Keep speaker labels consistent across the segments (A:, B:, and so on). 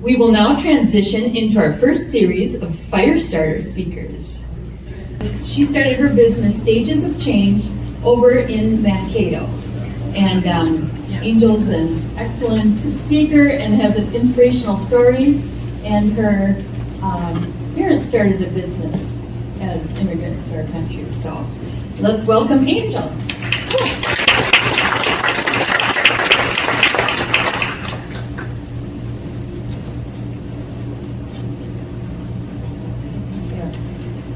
A: We will now transition into our first series of Firestarter speakers. She started her business, Stages of Change, over in Mankato. And Angel's an excellent speaker and has an inspirational story. And her parents started a business as immigrants to our country. So let's welcome Angel.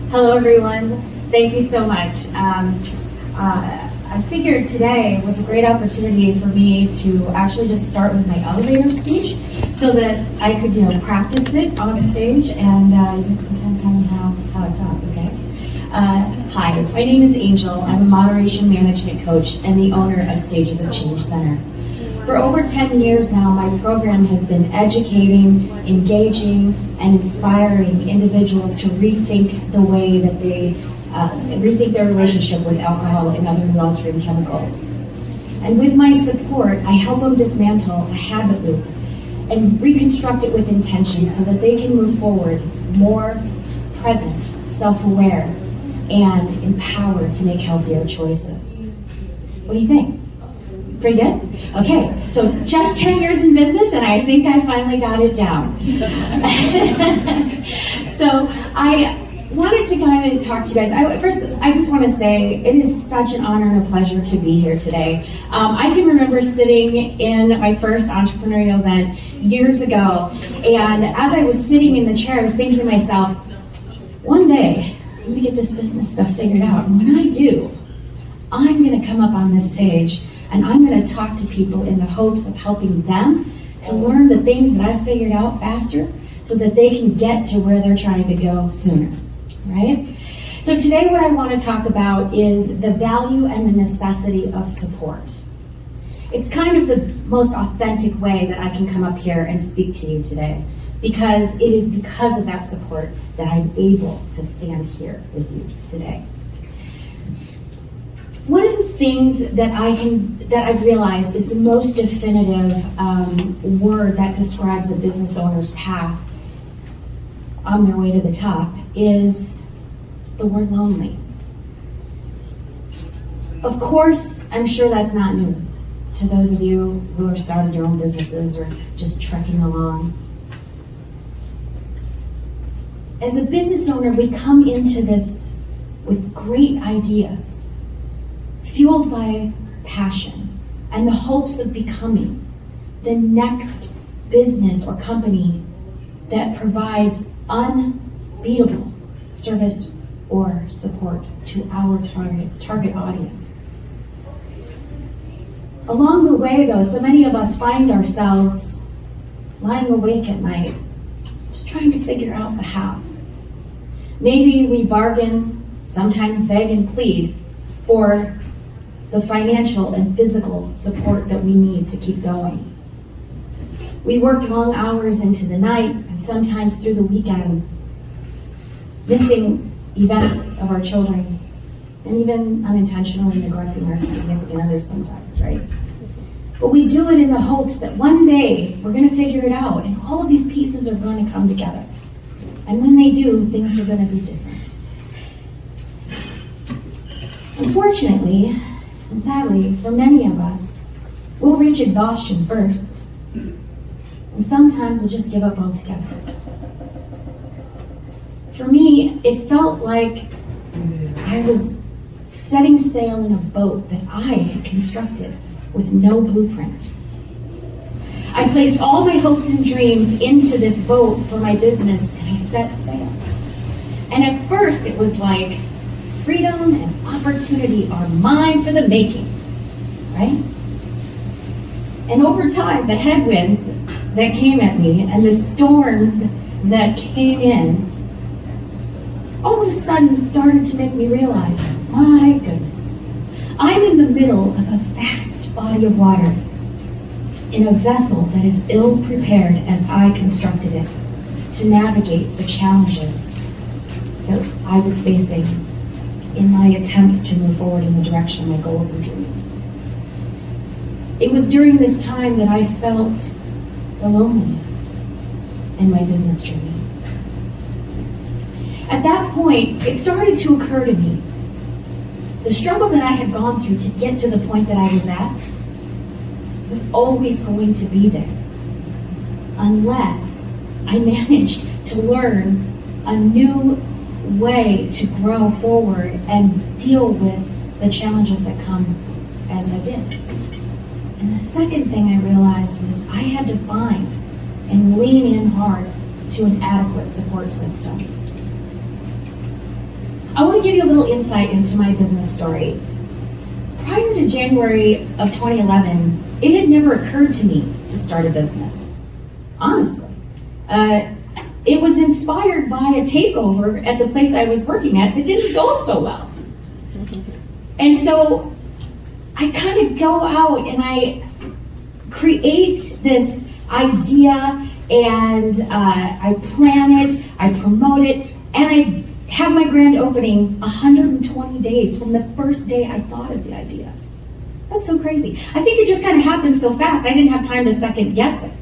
B: Hello, everyone. Thank you so much. I figured today was a great opportunity for me to actually just start with my elevator speech so that I could, practice it on stage, and you guys can kind of tell me how it sounds, okay? Hi, my name is Angel. I'm a moderation management coach and the owner of Stages of Change Center. For over 10 years now, my program has been educating, engaging, and inspiring individuals to rethink the way that they rethink their relationship with alcohol and other altering chemicals. And with my support, I help them dismantle a habit loop and reconstruct it with intention so that they can move forward more present, self-aware, and empowered to make healthier choices. What do you think? Pretty good? Okay, so just 10 years in business, and I think I finally got it down. So I wanted to kind of talk to you guys. I just want to say it is such an honor and a pleasure to be here today. I can remember sitting in my first entrepreneurial event years ago, and as I was sitting in the chair, I was thinking to myself, one day, I'm going to get this business stuff figured out, and when I do, I'm going to come up on this stage and I'm going to talk to people in the hopes of helping them to learn the things that I've figured out faster so that they can get to where they're trying to go sooner, right? So today what I want to talk about is the value and the necessity of support. It's kind of the most authentic way that I can come up here and speak to you today, because it is because of that support that I'm able to stand here with you today. One of the things that I've realized is the most definitive word that describes a business owner's path on their way to the top is the word lonely. Of course, I'm sure that's not news to those of you who have started your own businesses or just trekking along. As a business owner, we come into this with great ideas, fueled by passion and the hopes of becoming the next business or company that provides unbeatable service or support to our target audience. Along the way, though, so many of us find ourselves lying awake at night, just trying to figure out the how. Maybe we bargain, sometimes beg and plead for the financial and physical support that we need to keep going. We work long hours into the night and sometimes through the weekend, missing events of our children's and even unintentionally neglecting our significant others sometimes, right? But we do it in the hopes that one day we're going to figure it out and all of these pieces are going to come together. And when they do, things are going to be different. Unfortunately, and sadly, for many of us, we'll reach exhaustion first, and sometimes we'll just give up altogether. For me, it felt like I was setting sail in a boat that I had constructed with no blueprint. I placed all my hopes and dreams into this boat for my business, and I set sail. And at first, it was like, freedom and opportunity are mine for the making, right? And over time, the headwinds that came at me and the storms that came in, all of a sudden started to make me realize, my goodness, I'm in the middle of a vast body of water in a vessel that is ill-prepared as I constructed it to navigate the challenges that I was facing in my attempts to move forward in the direction of my goals and dreams. It was during this time that I felt the loneliness. in my business journey. At that point, it started to occur to me, the struggle that I had gone through to get to the point that I was at was always going to be there, unless I managed to learn a new way to grow forward and deal with the challenges that come as I did. And the second thing I realized was I had to find and lean in hard to an adequate support system. I want to give you a little insight into my business story. Prior to January of 2011, it had never occurred to me to start a business, honestly. It was inspired by a takeover at the place I was working at that didn't go so well. And so I kind of go out and I create this idea and I plan it, I promote it, and I have my grand opening 120 days from the first day I thought of the idea. That's so crazy. I think it just kind of happened so fast, I didn't have time to second guess it.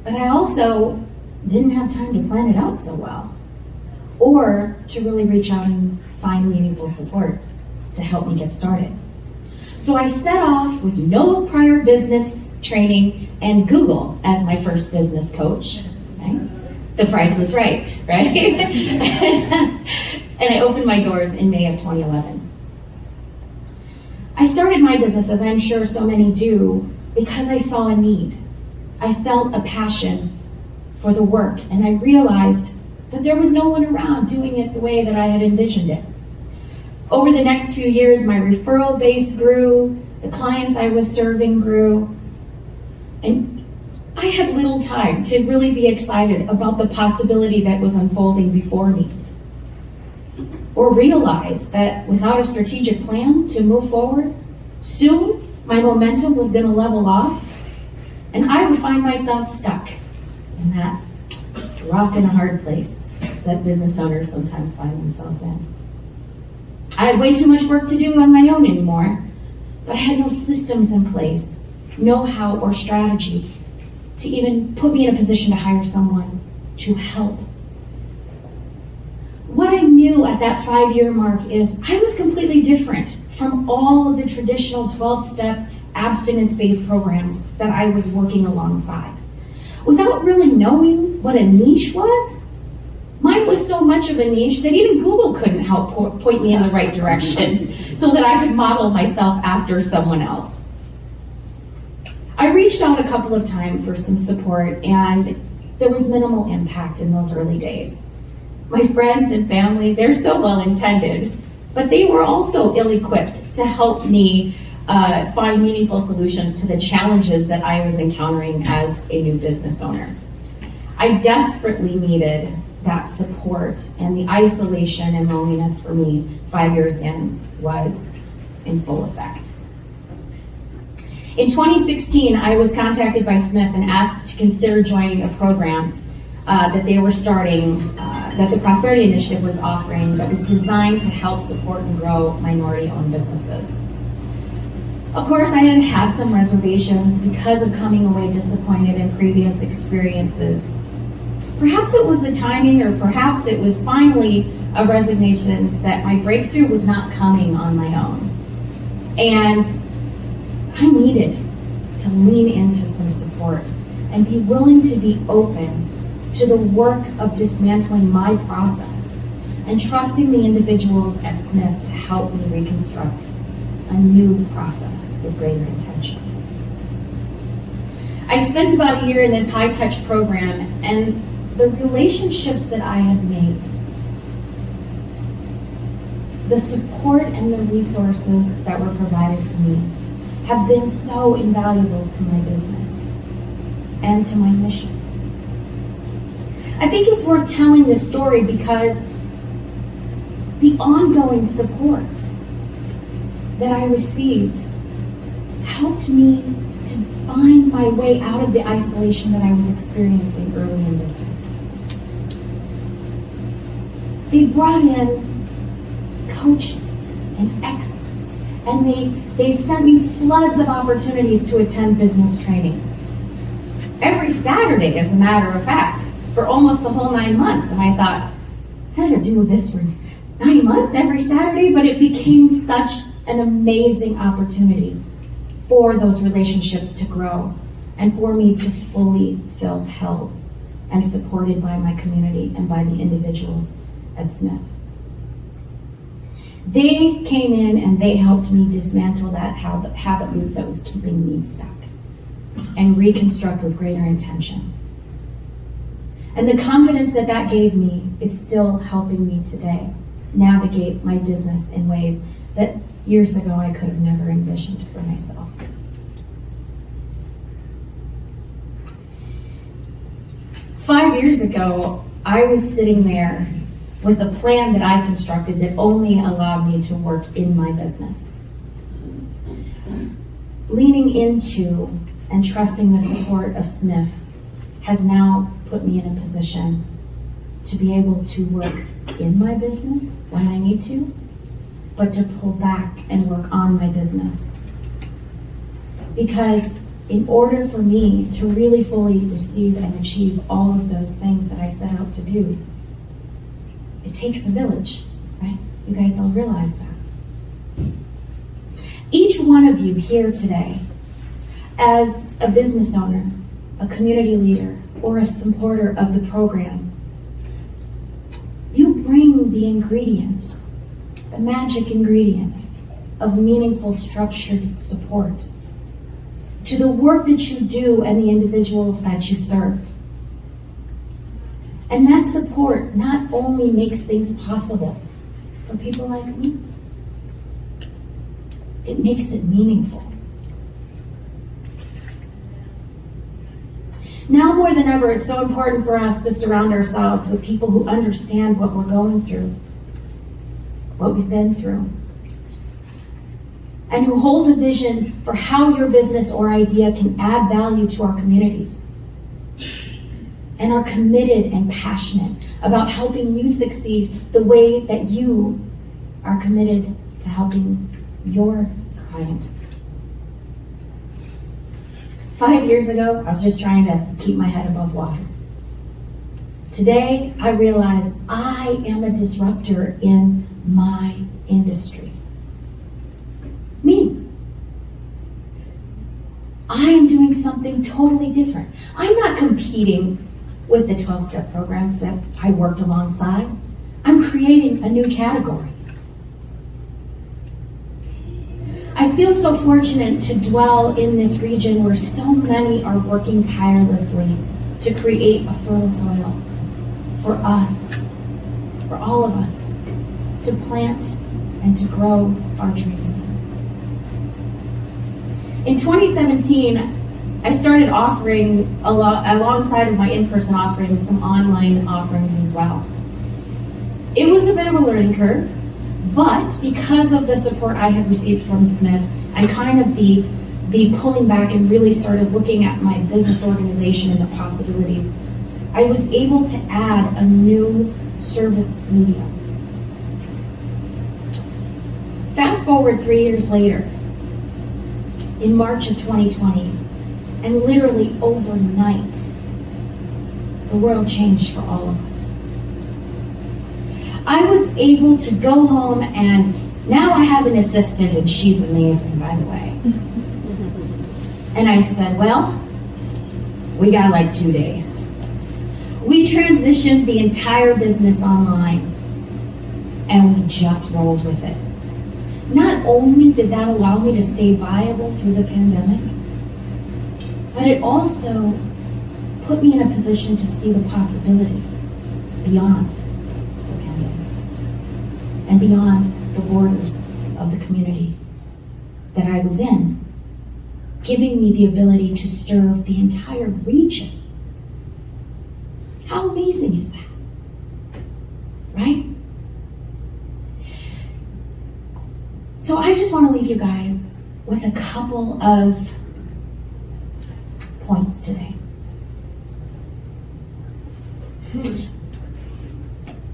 B: But I also didn't have time to plan it out so well, or to really reach out and find meaningful support to help me get started. So I set off with no prior business training and Google as my first business coach. Right? The price was right? And I opened my doors in May of 2011. I started my business, as I'm sure so many do, because I saw a need. I felt a passion for the work, and I realized that there was no one around doing it the way that I had envisioned it. Over the next few years, my referral base grew, the clients I was serving grew, and I had little time to really be excited about the possibility that was unfolding before me, or realize that without a strategic plan to move forward, soon my momentum was going to level off, and I would find myself stuck in that rock and a hard place that business owners sometimes find themselves in. I had way too much work to do on my own anymore, but I had no systems in place, know-how or strategy to even put me in a position to hire someone to help. What I knew at that 5-year mark is I was completely different from all of the traditional 12-step abstinence-based programs that I was working alongside. Without really knowing what a niche was, mine was so much of a niche that even Google couldn't help point me in the right direction so that I could model myself after someone else. I reached out a couple of times for some support, and there was minimal impact in those early days. My friends and family, they're so well-intended, but they were also ill-equipped to help me find meaningful solutions to the challenges that I was encountering as a new business owner. I desperately needed that support, and the isolation and loneliness for me 5 years in was in full effect. In 2016, I was contacted by Smith and asked to consider joining a program that they were starting, that the Prosperity Initiative was offering, that was designed to help support and grow minority-owned businesses. Of course, I had had some reservations because of coming away disappointed in previous experiences. Perhaps it was the timing, or perhaps it was finally a resignation that my breakthrough was not coming on my own. And I needed to lean into some support and be willing to be open to the work of dismantling my process and trusting the individuals at Smith to help me reconstruct a new process with greater intention. I spent about a year in this high-touch program, and the relationships that I have made, the support and the resources that were provided to me have been so invaluable to my business and to my mission. I think it's worth telling this story because the ongoing support that I received helped me to find my way out of the isolation that I was experiencing early in business. They brought in coaches and experts, and they sent me floods of opportunities to attend business trainings. Every every Saturday, as a matter of fact, for almost the whole 9 months. And I thought, I had to do this for 9 months every Saturday, but it became such an amazing opportunity for those relationships to grow and for me to fully feel held and supported by my community and by the individuals at Smith. They came in and they helped me dismantle that habit loop that was keeping me stuck and reconstruct with greater intention. And the confidence that that gave me is still helping me today navigate my business in ways that years ago I could have never envisioned for myself. Five years ago, I was sitting there with a plan that I constructed that only allowed me to work in my business. Leaning into and trusting the support of Smith has now put me in a position to be able to work in my business when I need to, but to pull back and work on my business. Because in order for me to really fully receive and achieve all of those things that I set out to do, it takes a village, right? You guys all realize that. Each one of you here today, as a business owner, a community leader, or a supporter of the program, you bring the ingredient, the magic ingredient of meaningful, structured support to the work that you do and the individuals that you serve. And that support not only makes things possible for people like me, it makes it meaningful. Now more than ever, it's so important for us to surround ourselves with people who understand what we're going through, what we've been through, and who hold a vision for how your business or idea can add value to our communities, and are committed and passionate about helping you succeed the way that you are committed to helping your client. 5 years ago, I was just trying to keep my head above water. Today, I realize I am a disruptor in my industry. Me. I am doing something totally different. I'm not competing with the 12-step programs that I worked alongside. I'm creating a new category. I feel so fortunate to dwell in this region where so many are working tirelessly to create a fertile soil for us, for all of us, to plant and to grow our dreams in. In 2017, I started offering, alongside of my in-person offerings, some online offerings as well. It was a bit of a learning curve, but because of the support I had received from Smith and kind of the pulling back and really started looking at my business organization and the possibilities, I was able to add a new service medium. Fast forward 3 years later, in March of 2020, and literally overnight, the world changed for all of us. I was able to go home, and now I have an assistant, and she's amazing, by the way. And I said, well, we got like 2 days. We transitioned the entire business online, and we just rolled with it. Not only did that allow me to stay viable through the pandemic, but it also put me in a position to see the possibility beyond the pandemic and beyond the borders of the community that I was in, giving me the ability to serve the entire region. How amazing is that? Right? So I just want to leave you guys with a couple of points today.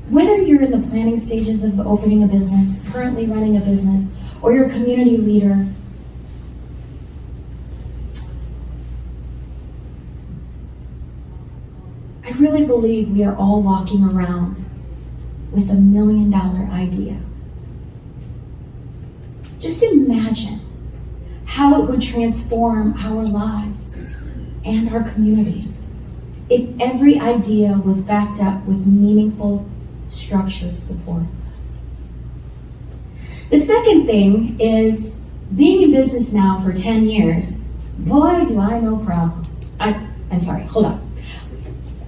B: Whether you're in the planning stages of opening a business, currently running a business, or you're a community leader, I really believe we are all walking around with $1 million idea. Just imagine how it would transform our lives and our communities if every idea was backed up with meaningful, structured support. The second thing is, being in business now for 10 years, boy, do I know problems. I'm sorry, hold on.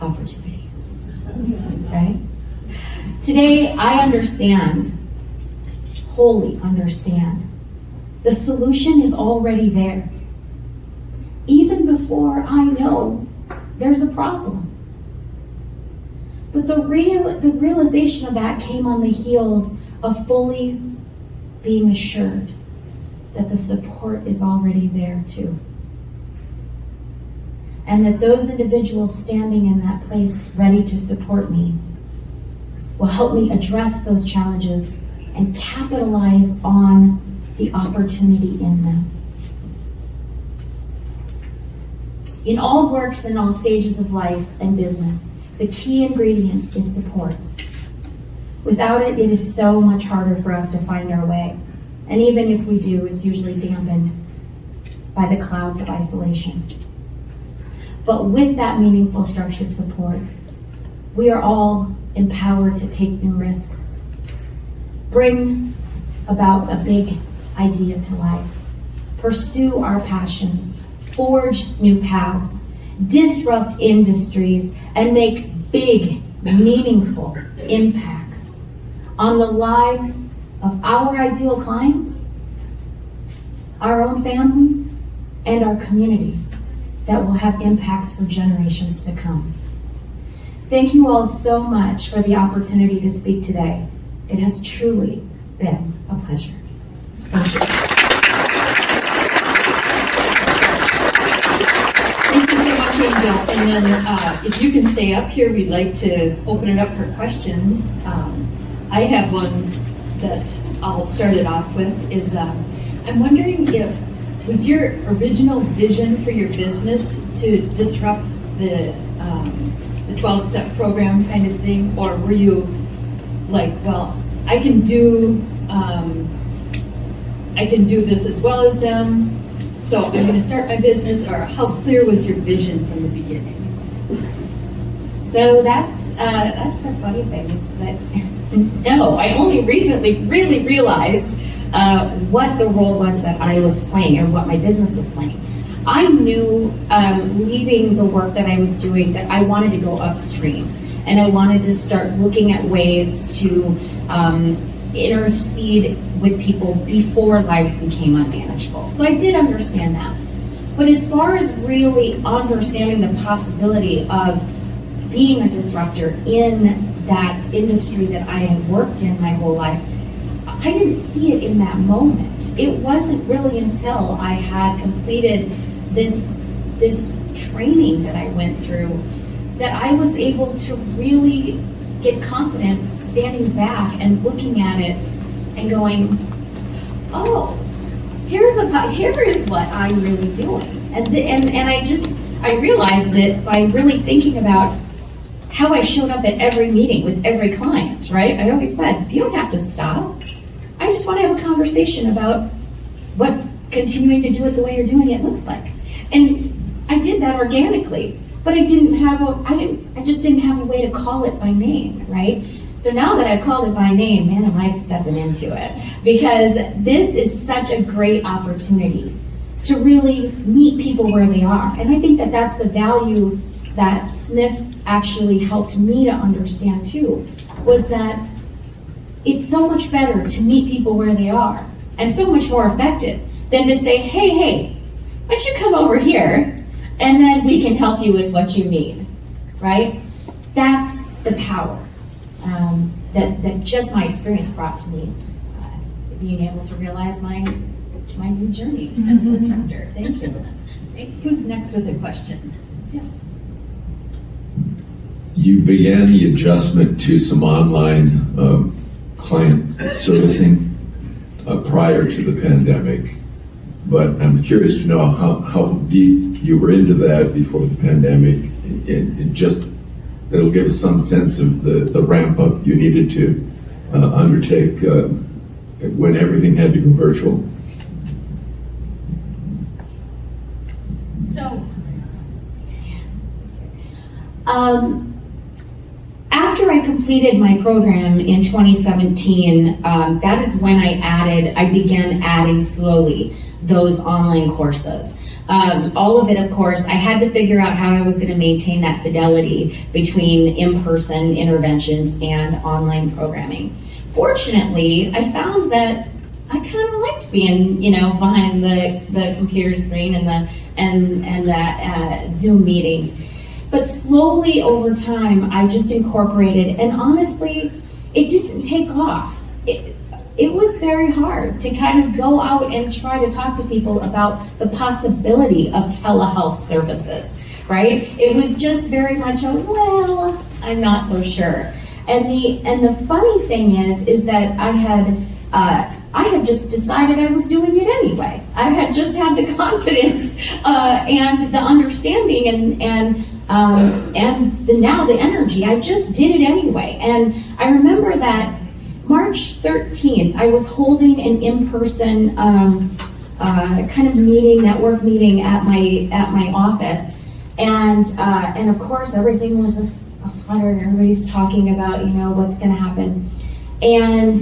B: Opportunities, right? Today, I understand, wholly understand, the solution is already there, even before I know there's a problem. But the realization of that came on the heels of fully being assured that the support is already there too. And that those individuals standing in that place ready to support me will help me address those challenges and capitalize on the opportunity in them. In all works and all stages of life and business, the key ingredient is support. Without it, it is so much harder for us to find our way. And even if we do, it's usually dampened by the clouds of isolation. But with that meaningful structured support, we are all empowered to take new risks, bring about a big idea to life, pursue our passions, forge new paths, disrupt industries, and make big, meaningful impacts on the lives of our ideal clients, our own families, and our communities that will have impacts for generations to come. Thank you all so much for the opportunity to speak today. It has truly been a pleasure. Thank you.
A: Thank you so much, Angel. And then if you can stay up here, we'd like to open it up for questions. I have one that I'll start it off with is, I'm wondering was your original vision for your business to disrupt the 12-step program kind of thing, or were you like, well, I can do this as well as them, so I'm going to start my business? Or how clear was your vision from the beginning?
B: So that's the funny thing is that no, I only recently really realized what the role was that I was playing and what my business was playing. I knew leaving the work that I was doing that I wanted to go upstream, and I wanted to start looking at ways to intercede with people before lives became unmanageable. So I did understand that. But as far as really understanding the possibility of being a disruptor in that industry that I had worked in my whole life, I didn't see it in that moment. It wasn't really until I had completed this training that I went through that I was able to really get confident standing back and looking at it and going, oh, here is what I'm really doing. And I realized it by really thinking about how I showed up at every meeting with every client, right? I always said, you don't have to stop. I just want to have a conversation about what continuing to do it the way you're doing it looks like. And I did that organically, but I just didn't have a way to call it by name, right? So now that I've called it by name, man, am I stepping into it. Because this is such a great opportunity to really meet people where they are. And I think that that's the value that Sniff actually helped me to understand too, was that it's so much better to meet people where they are, and so much more effective than to say, hey, why don't you come over here, and then we can help you with what you need, right? That's the power that just my experience brought to me, being able to realize my new journey as a disruptor. Thank you.
A: Who's next with a question? Yeah.
C: You began the adjustment to some online client servicing prior to the pandemic, but I'm curious to know how deep you were into that before the pandemic, and just it'll give us some sense of the ramp up you needed to undertake when everything had to go virtual.
B: So, after I completed my program in 2017, that is when I began adding slowly those online courses. All of it, of course, I had to figure out how I was going to maintain that fidelity between in-person interventions and online programming. Fortunately, I found that I kind of liked being, behind the computer screen and the Zoom meetings. But slowly over time, I just incorporated, and honestly, it didn't take off. It was very hard to kind of go out and try to talk to people about the possibility of telehealth services, right? It was just very much well, I'm not so sure. And the funny thing is that I had just decided I was doing it anyway. I had just had the confidence and the understanding and the energy. I just did it anyway. And I remember that March 13th, I was holding an in-person kind of meeting, network meeting at my office, and of course everything was a flutter. Everybody's talking about what's going to happen, and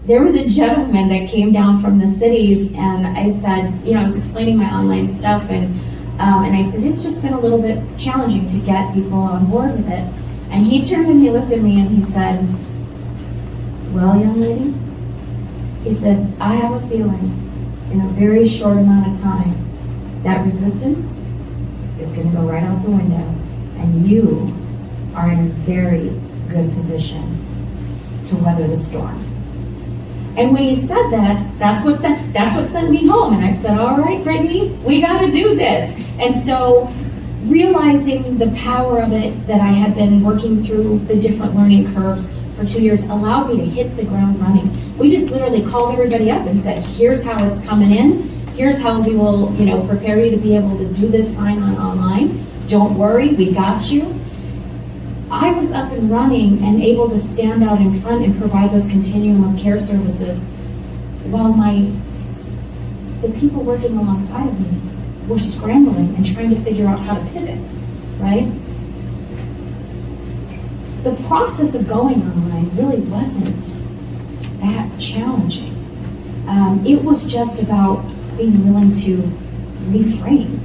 B: there was a gentleman that came down from the cities, and I said, I was explaining my online stuff, and I said it's just been a little bit challenging to get people on board with it, and he turned and he looked at me and he said, well, young lady, he said, I have a feeling in a very short amount of time that resistance is going to go right out the window, and you are in a very good position to weather the storm. And when he said that, that's what sent me home. And I said, all right, Brittany, we got to do this. And so realizing the power of it, that I had been working through the different learning curves for 2 years, allowed me to hit the ground running. We just literally called everybody up and said, here's how it's coming in. Here's how we will, prepare you to be able to do this sign-on online. Don't worry, we got you. I was up and running and able to stand out in front and provide those continuum of care services while the people working alongside of me were scrambling and trying to figure out how to pivot, right? The process of going online really wasn't that challenging. It was just about being willing to reframe,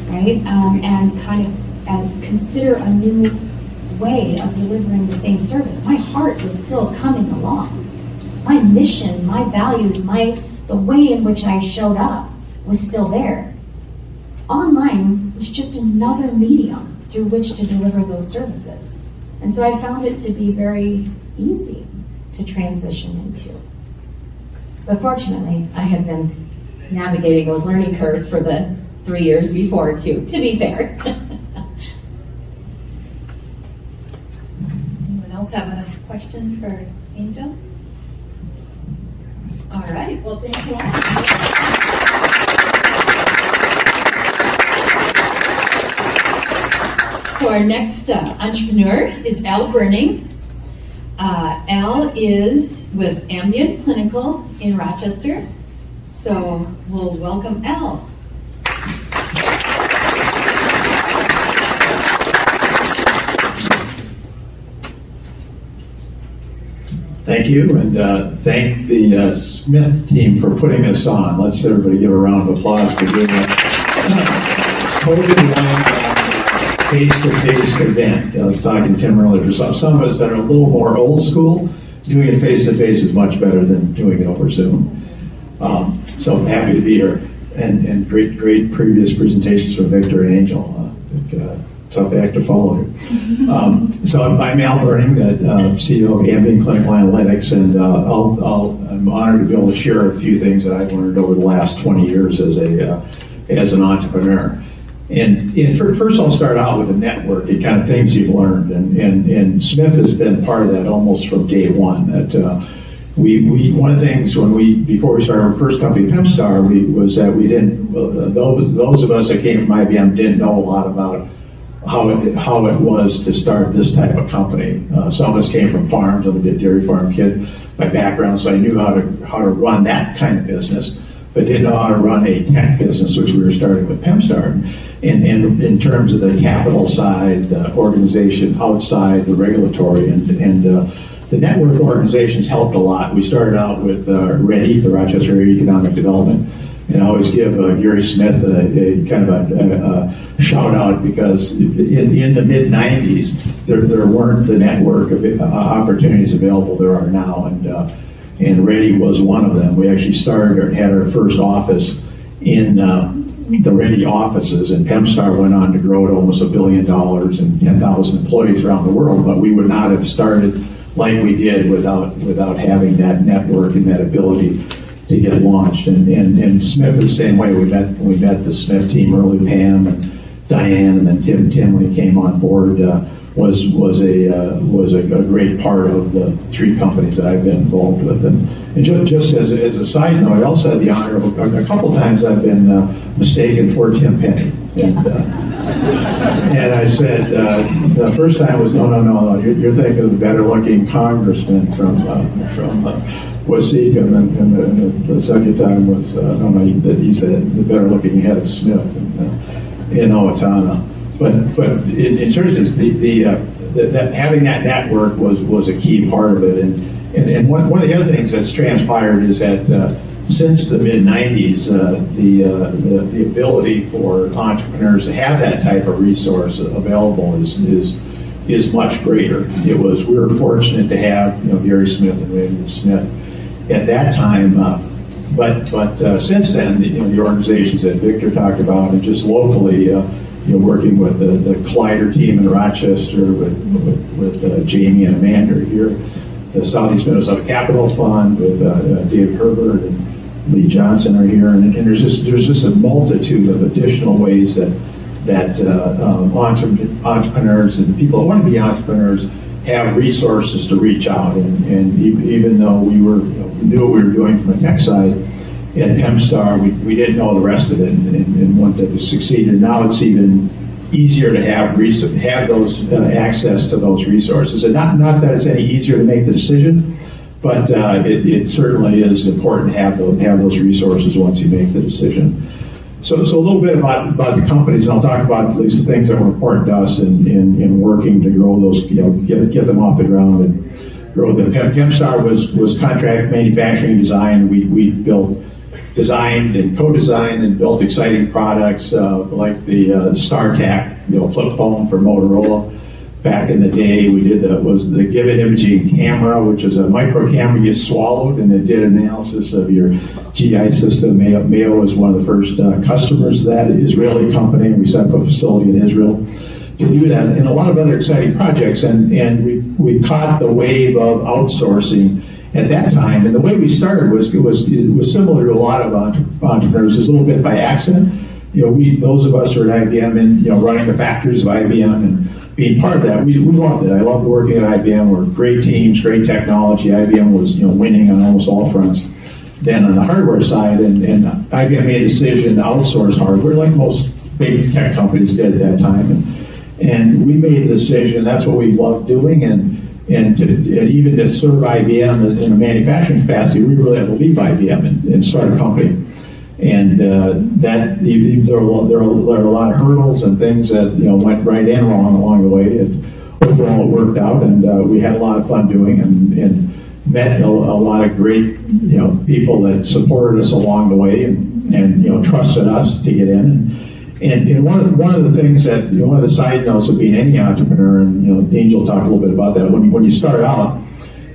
B: right? And kind of consider a new way of delivering the same service. My heart was still coming along. My mission, my values, the way in which I showed up was still there. Online was just another medium through which to deliver those services. And so I found it to be very easy to transition into. But fortunately, I had been navigating those learning curves for the 3 years before too, to be fair.
A: Anyone else have a question for Angel? All right, well, thanks a lot. So our next entrepreneur is Berning. Al is with Ambient Clinical in Rochester. So we'll welcome Al.
D: Thank you, and thank the Smith team for putting this on. Let's everybody give a round of applause for doing that. COVID-19 face-to-face event. I was talking to Tim earlier. For some of us that are a little more old school, doing it face-to-face is much better than doing it over Zoom. So I'm happy to be here, and great previous presentations from Victor and Angel. Tough act to follow here. So I'm Al Berning, the CEO of Ambient Clinical Analytics, and I'm honored to be able to share a few things that I've learned over the last 20 years as an entrepreneur. And first I'll start out with a network, the kind of things you've learned, and Smith has been part of that almost from day one. That we one of the things before we started our first company, Pepstar, was that we didn't, those of us that came from IBM didn't know a lot about how it was to start this type of company. Some of us came from farms. I'm a dairy farm kid by background, so I knew how to run that kind of business, but didn't know how to run a tech business, which we were starting with Pemstar. And in terms of the capital side, the organization outside, the regulatory, and the network organizations helped a lot. We started out with READY, the Rochester Area Economic Development, and I always give Gary Smith a kind of a shout out, because in the mid 90s there weren't the network of opportunities available there are now, and READY was one of them. We actually had our first office in the READY offices, and Pemstar went on to grow to almost $1 billion and 10,000 employees around the world, but we would not have started like we did without having that network and that ability to get launched. And Smith the same way. We met the Smith team early. Pam and Diane, and then Tim when he came on board was a great part of the 3 companies that I've been involved with. And just as a side note, I also had the honor of a couple times I've been mistaken for Tim Penny. And I said, the first time was, no, you're thinking of the better-looking congressman from Wasika, and then the second time was, he said the better-looking head of Smith in Owatonna. But in terms of that having that network was a key part of it, and one of the other things that's transpired is that since the mid 90s, the ability for entrepreneurs to have that type of resource available is much greater. We were fortunate to have Gary Smith and Randy Smith at that time, but since then the organizations that Victor talked about, and just locally. Working with the Collider team in Rochester, with Jamie and Amanda here, the Southeast Minnesota Capital Fund with David Herbert and Lee Johnson are here, and there's just a multitude of additional ways that entrepreneurs and people that want to be entrepreneurs have resources to reach out. And even though we knew what we were doing from a tech side, at Pemstar, we didn't know the rest of it and wanted to succeed. And now it's even easier to have those access to those resources. And not that it's any easier to make the decision, but it certainly is important to have those resources once you make the decision. So a little bit about the companies, and I'll talk about at least the things that were important to us in working to grow those, get them off the ground and grow them. Pemstar was contract manufacturing design. We designed and co-designed and built exciting products like the StarTAC, flip phone for Motorola. Back in the day, we did the Given Imaging camera, which is a micro camera you swallowed, and it did analysis of your GI system. Mayo was one of the first customers of that Israeli company, and we set up a facility in Israel to do that, and a lot of other exciting projects. And we caught the wave of outsourcing at that time, and the way we started was similar to a lot of entrepreneurs. It was a little bit by accident. Those of us who are at IBM and running the factories of IBM and being part of that, we loved it. I loved working at IBM. We're great teams, great technology. IBM was winning on almost all fronts. Then on the hardware side, and IBM made a decision to outsource hardware, like most big tech companies did at that time. And we made a decision. That's what we loved doing, and even to serve IBM in a manufacturing capacity, we really had to leave IBM and start a company. And that there were a lot of hurdles and things that went right and wrong along the way. And overall, it worked out, and we had a lot of fun doing, and met a lot of great people that supported us along the way, and trusted us to get in. And one of the things that one of the side notes of being any entrepreneur, and Angel talked a little bit about that. When you start out,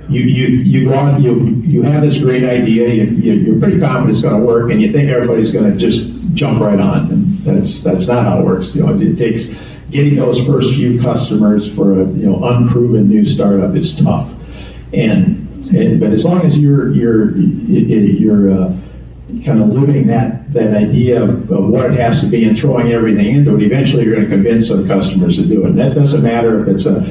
D: you go out, you have this great idea, you're pretty confident it's going to work, and you think everybody's going to just jump right on, and that's not how it works. It takes getting those first few customers for a unproven new startup is tough, but as long as you're kind of living that idea of what it has to be and throwing everything into it, eventually you're going to convince some customers to do it. And that doesn't matter if it's a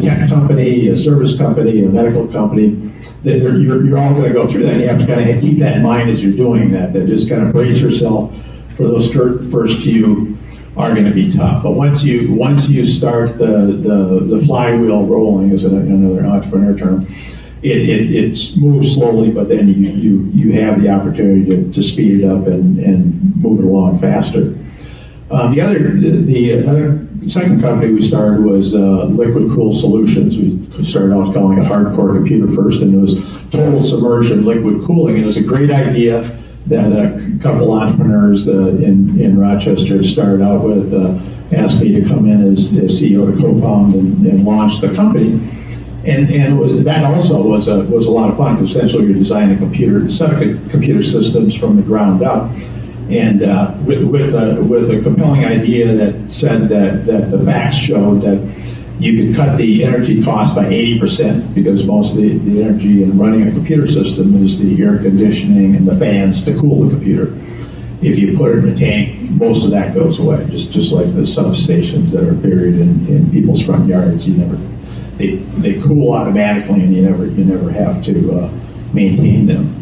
D: tech company, a service company, a medical company. You're all going to go through that. And you have to kind of keep that in mind as you're doing that. That just kind of brace yourself for those first few are going to be tough. But once you start the flywheel rolling, is another entrepreneur term, it moves slowly, but then you have the opportunity to speed it up and move it along faster. The second company we started was Liquid Cool Solutions. We started out calling it hardcore computer first, and it was total submersion liquid cooling. And it was a great idea that a couple entrepreneurs in Rochester started out with, asked me to come in as CEO to co-found and launch the company. And that also was a lot of fun, because essentially you're designing set of computer systems from the ground up. And with a compelling idea that said that the facts showed that you could cut the energy cost by 80%, because most of the energy in running a computer system is the air conditioning and the fans to cool the computer. If you put it in a tank, most of that goes away, just like the substations that are buried in people's front yards. They cool automatically, and you never have to maintain them.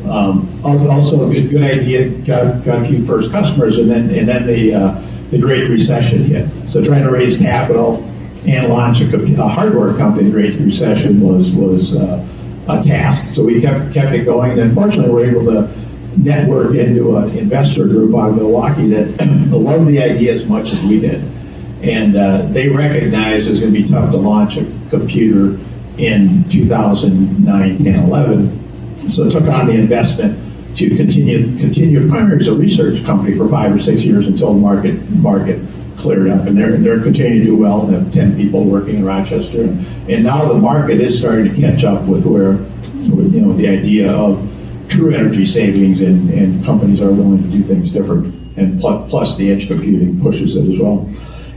D: Also, a good idea. Got a few first customers, and then the Great Recession hit. So trying to raise capital and launch a hardware company, the Great Recession was a task. So we kept it going, and unfortunately, we were able to network into an investor group out of Milwaukee that loved the idea as much as we did, and they recognized it was going to be tough to launch a computer in 2009, 10, 11. So took on the investment to continue primarily as a research company for 5 or 6 years until the market cleared up, and they're continuing to do well, and have 10 people working in Rochester, and now the market is starting to catch up with where the idea of true energy savings, and companies are willing to do things different, and plus the edge computing pushes it as well.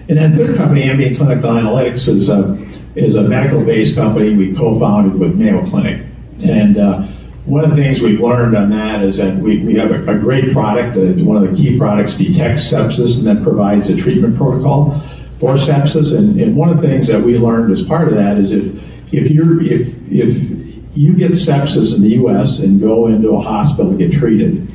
D: And then third company, Ambient Clinical Analytics, is a medical-based company we co-founded with Mayo Clinic. And one of the things we've learned on that is that we have a great product. One of the key products detects sepsis and then provides a treatment protocol for sepsis. And one of the things that we learned as part of that is if you get sepsis in the U.S. and go into a hospital to get treated,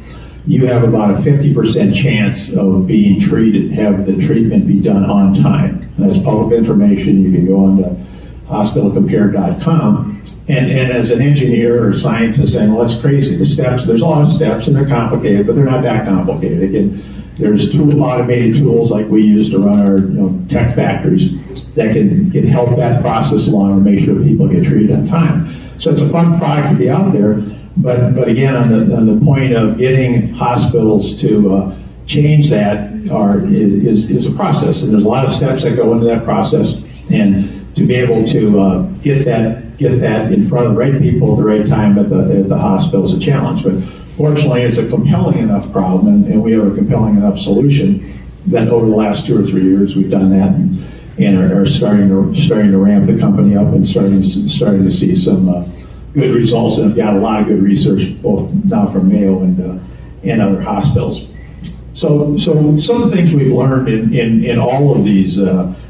D: you have about a 50% chance of being treated, have the treatment be done on time. And that's public information. You can go on to hospitalcompare.com. And as an engineer or scientist saying, well, that's crazy. The steps, there's a lot of steps, and they're complicated, but they're not that complicated. There's automated tools like we use to run our tech factories that can help that process along and make sure people get treated on time. So it's a fun product to be out there. But again, on the point of getting hospitals to change that is a process, and there's a lot of steps that go into that process, and to be able to get that in front of the right people at the right time at the hospital is a challenge. But fortunately, it's a compelling enough problem, and we have a compelling enough solution that over the last 2 or 3 years we've done that, and are starting to ramp the company up, and starting to see some good results, and have got a lot of good research, both now from Mayo and other hospitals. So some of the things we've learned in all of these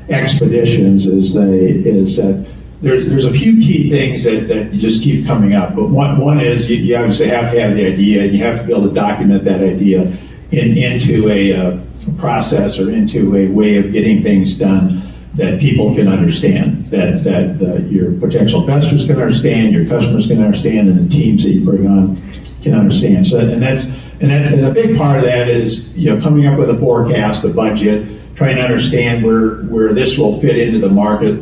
D: expeditions is that there's a few key things that just keep coming up. But one is you obviously have to have the idea, and you have to be able to document that idea into a process, or into a way of getting things done that people can understand, that your potential investors can understand, your customers can understand, and the teams that you bring on can understand. So, and a big part of that is coming up with a forecast, a budget, trying to understand where this will fit into the market,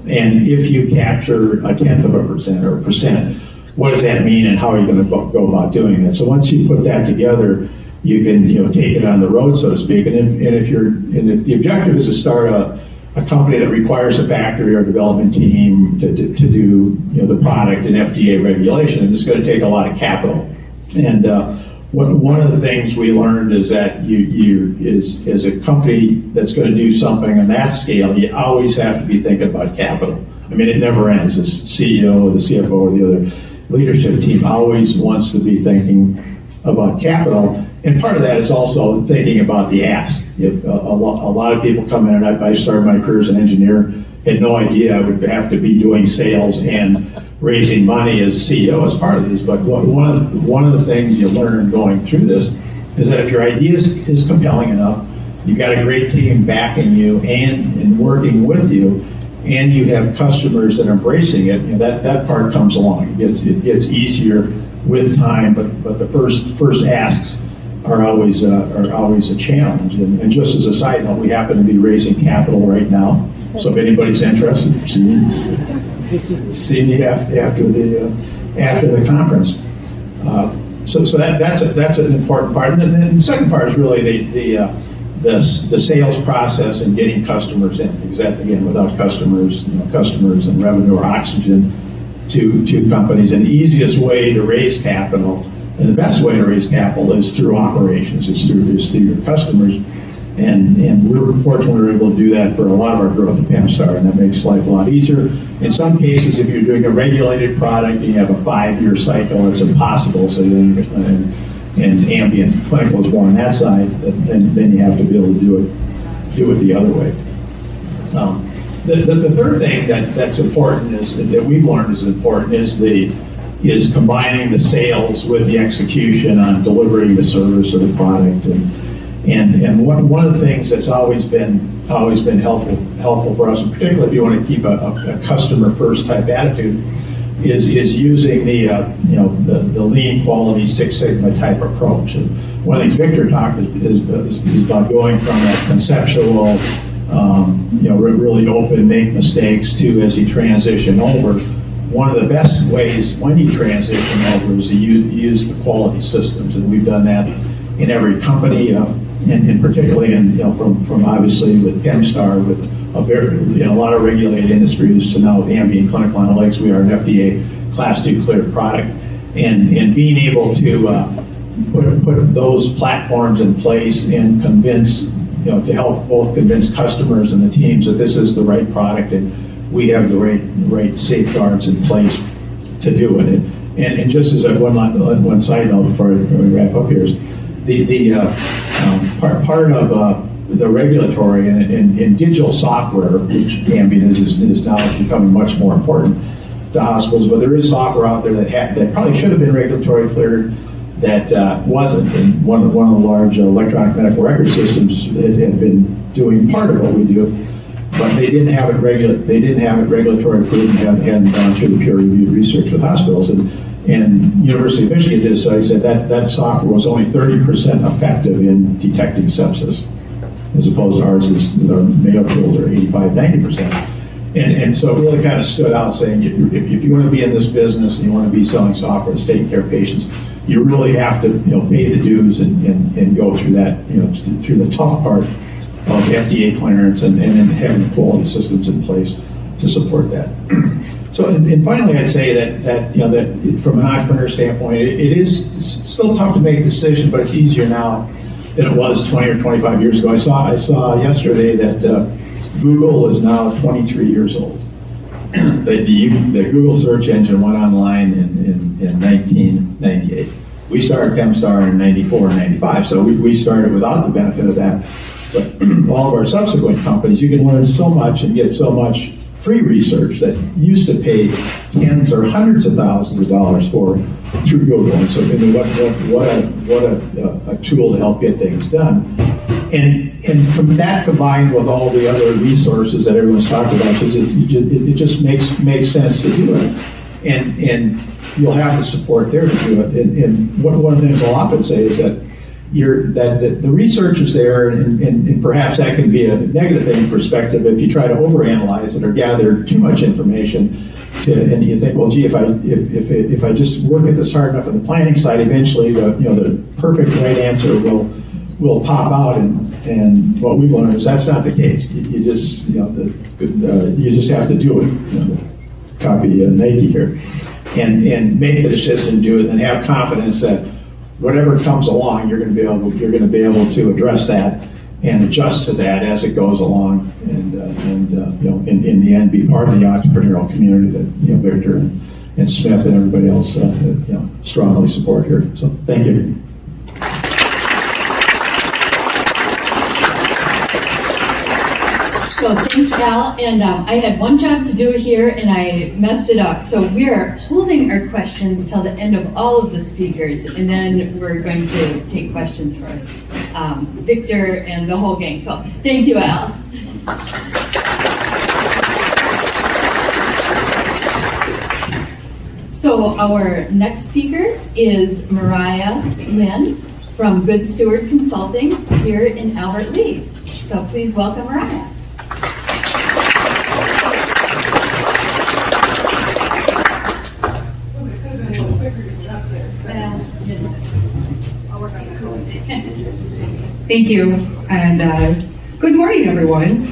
D: and if you capture 0.1% or a percent, what does that mean, and how are you going to go about doing it? So once you put that together, you can take it on the road, so to speak. And if the objective is to start a company that requires a factory or development team to do the product and FDA regulation, and it's going to take a lot of capital. And one of the things we learned is that as a company that's going to do something on that scale, you always have to be thinking about capital. I mean, it never ends. The CEO, the CFO, or the other leadership team always wants to be thinking about capital. And part of that is also thinking about the ask. If a lot of people come in, and I started my career as an engineer, had no idea I would have to be doing sales and raising money as CEO as part of these. But one of the things you learn going through this is that if your idea is compelling enough, you've got a great team backing you and working with you, and you have customers that are embracing it, that part comes along. It gets easier with time, but the first asks are always a challenge. And just as a side note, we happen to be raising capital right now. So if anybody's interested, see me after the conference. So that's an important part. And then the second part is really the sales process and getting customers in. Because that, again, without customers, customers and revenue are oxygen to companies. And the easiest way to raise capital, and the best way to raise capital, is through operations. It's through your customers. And we're fortunate we were able to do that for a lot of our growth at Firestarter, and that makes life a lot easier. In some cases, if you're doing a regulated product and you have a 5-year cycle, it's impossible. So then, and Ambient clinical is more on that side, then you have to be able to do it the other way. The third thing that's important that we've learned is important is combining the sales with the execution on delivering the service or the product. And one of the things that's always been helpful for us, and particularly if you want to keep a customer first type attitude, is using the lean quality Six Sigma type approach. And one of the things Victor talked is about going from that conceptual, really open, make mistakes, to, as you transition over, one of the best ways when you transition over is to use the quality systems, and we've done that in every company, and particularly from obviously with Firestarter, with a lot of regulated industries, to now with Ambient Clinical Analytics, we are an FDA Class 2 cleared product, and being able to put those platforms in place and convince, to help both convince customers and the teams that this is the right product and we have the right safeguards in place to do it. And just as one side note before we wrap up here is the part of the regulatory and digital software, which Ambient is now becoming much more important to hospitals, but there is software out there that probably should have been regulatory cleared that wasn't. And one of the large electronic medical record systems had been doing part of what we do, but they didn't have it regulatory approved and hadn't gone through the peer-reviewed research with hospitals. And University of Michigan did a study, said that software was only 30% effective in detecting sepsis, as opposed to ours with our Mayo tools are 85-90%. And so it really kind of stood out, saying if you want to be in this business and you want to be selling software that's taking care of patients, you really have to pay the dues and go through that, through the tough part of FDA clearance and then having quality systems in place to support that. So, and finally, I'd say that from an entrepreneur standpoint, it is still tough to make a decision, but it's easier now than it was 20 or 25 years ago. I saw yesterday that Google is now 23 years old. The Google search engine went online in 1998. We started Firestarter in 94 and 95, so we started without the benefit of that. But all of our subsequent companies, you can learn so much and get so much free research that used to pay tens or hundreds of thousands of dollars for through Google. And so, what a tool to help get things done. And from that combined with all the other resources that everyone's talked about, it just makes sense to do it. And you'll have the support there to do it. And one of the things I'll often say is that the research is there, and perhaps that can be a negative thing in perspective if you try to overanalyze it or gather too much information. And you think, well, gee, if I just work at this hard enough on the planning side, eventually the perfect right answer will pop out. And what we've learned is that's not the case. You just have to do it. Copy Nike here, and make the decision, do it, and have confidence that whatever comes along, you're going to be able to address that and adjust to that as it goes along, and in the end, be part of the entrepreneurial community that Victor and Smith and everybody else strongly support here. So thank you.
A: So thanks, Al. And I had one job to do here, and I messed it up. So we are holding our questions till the end of all of the speakers, and then we're going to take questions for Victor and the whole gang. So thank you, Al. So our next speaker is Mariah, Lynne from Good Steward Consulting here in Albert Lea. So please welcome Mariah.
E: Thank you, and good morning, everyone.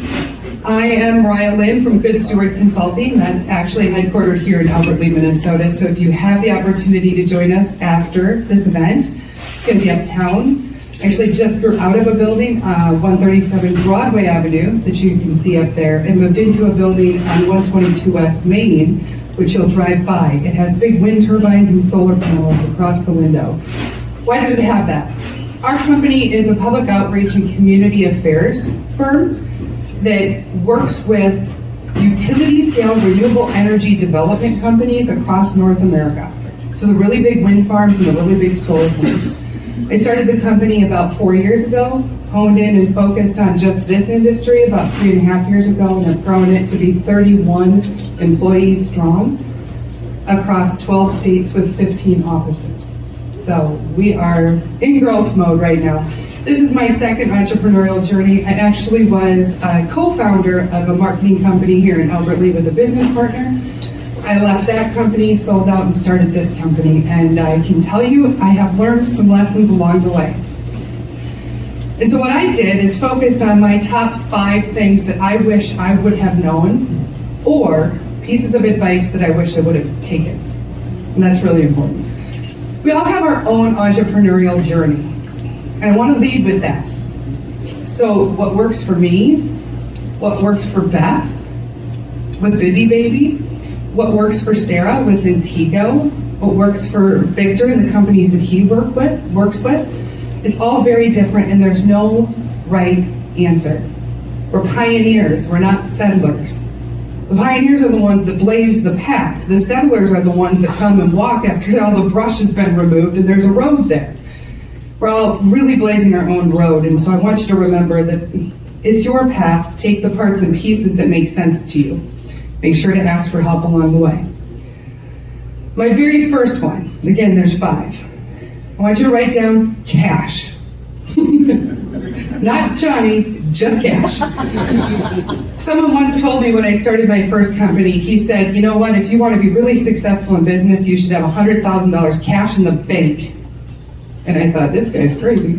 E: I am Mariah, Lynne from Good Steward Consulting. That's actually headquartered here in Albert Lea, Minnesota. So if you have the opportunity to join us after this event, it's going to be uptown. Actually just grew out of a building, 137 Broadway Avenue, that you can see up there, and moved into a building on 122 West Main, which you'll drive by. It has big wind turbines and solar panels across the window. Why does it have that? Our company is a public outreach and community affairs firm that works with utility-scale renewable energy development companies across North America. So the really big wind farms and the really big solar farms. I started the company about 4 years ago, honed in and focused on just this industry about 3.5 years ago, and have grown it to be 31 employees strong across 12 states with 15 offices. So we are in growth mode right now. This is my second entrepreneurial journey. I actually was a co-founder of a marketing company here in Albert Lea with a business partner. I left that company, sold out, and started this company. And I can tell you, I have learned some lessons along the way. And so what I did is focused on my top 5 things that I wish I would have known, or pieces of advice that I wish I would have taken. And that's really important. We all have our own entrepreneurial journey, and I want to lead with that. So what works for me, what worked for Beth with Busy Baby, what works for Sarah with Intego, what works for Victor and the companies that he works with, it's all very different, and there's no right answer. We're pioneers, we're not settlers. The pioneers are the ones that blaze the path. The settlers are the ones that come and walk after all the brush has been removed and there's a road there. We're all really blazing our own road, and so I want you to remember that it's your path. Take the parts and pieces that make sense to you. Make sure to ask for help along the way. My very first one, again, there's 5. I want you to write down cash. Not Johnny, just cash. Someone once told me when I started my first company, he said, you know what, if you want to be really successful in business, you should have $100,000 cash in the bank. And I thought, this guy's crazy,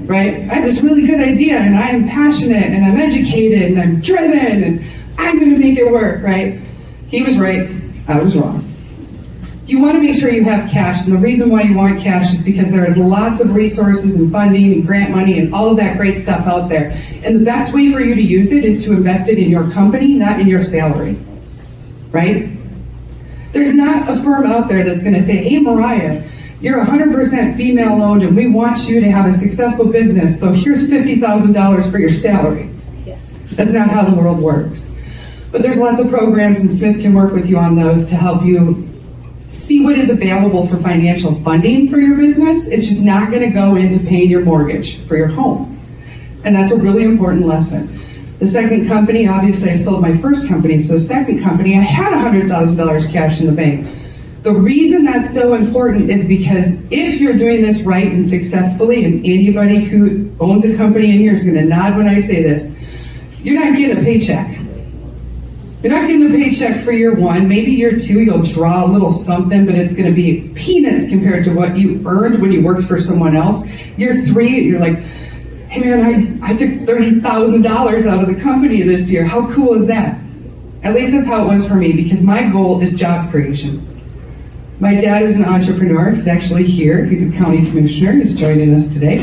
E: right? I have this really good idea, and I am passionate, and I'm educated, and I'm driven, and I'm going to make it work, right? He was right, I was wrong. You want to make sure you have cash, and the reason why you want cash is because there is lots of resources and funding and grant money and all of that great stuff out there. And the best way for you to use it is to invest it in your company, not in your salary, right? There's not a firm out there that's going to say, hey, Mariah, you're 100% female-owned, and we want you to have a successful business, so here's $50,000 for your salary. Yes. That's not how the world works. But there's lots of programs, and Smith can work with you on those to help you see what is available for financial funding for your business. It's just not going to go into paying your mortgage for your home. And that's a really important lesson. The second company, obviously I sold my first company, so the second company, I had $100,000 cash in the bank. The reason that's so important is because if you're doing this right and successfully, and anybody who owns a company in here is going to nod when I say this, you're not getting a paycheck. You're not getting a paycheck for year 1. Maybe year 2, you'll draw a little something, but it's going to be peanuts compared to what you earned when you worked for someone else. Year 3, you're like, hey man, I took $30,000 out of the company this year. How cool is that? At least that's how it was for me, because my goal is job creation. My dad is an entrepreneur. He's actually here. He's a county commissioner. He's joining us today.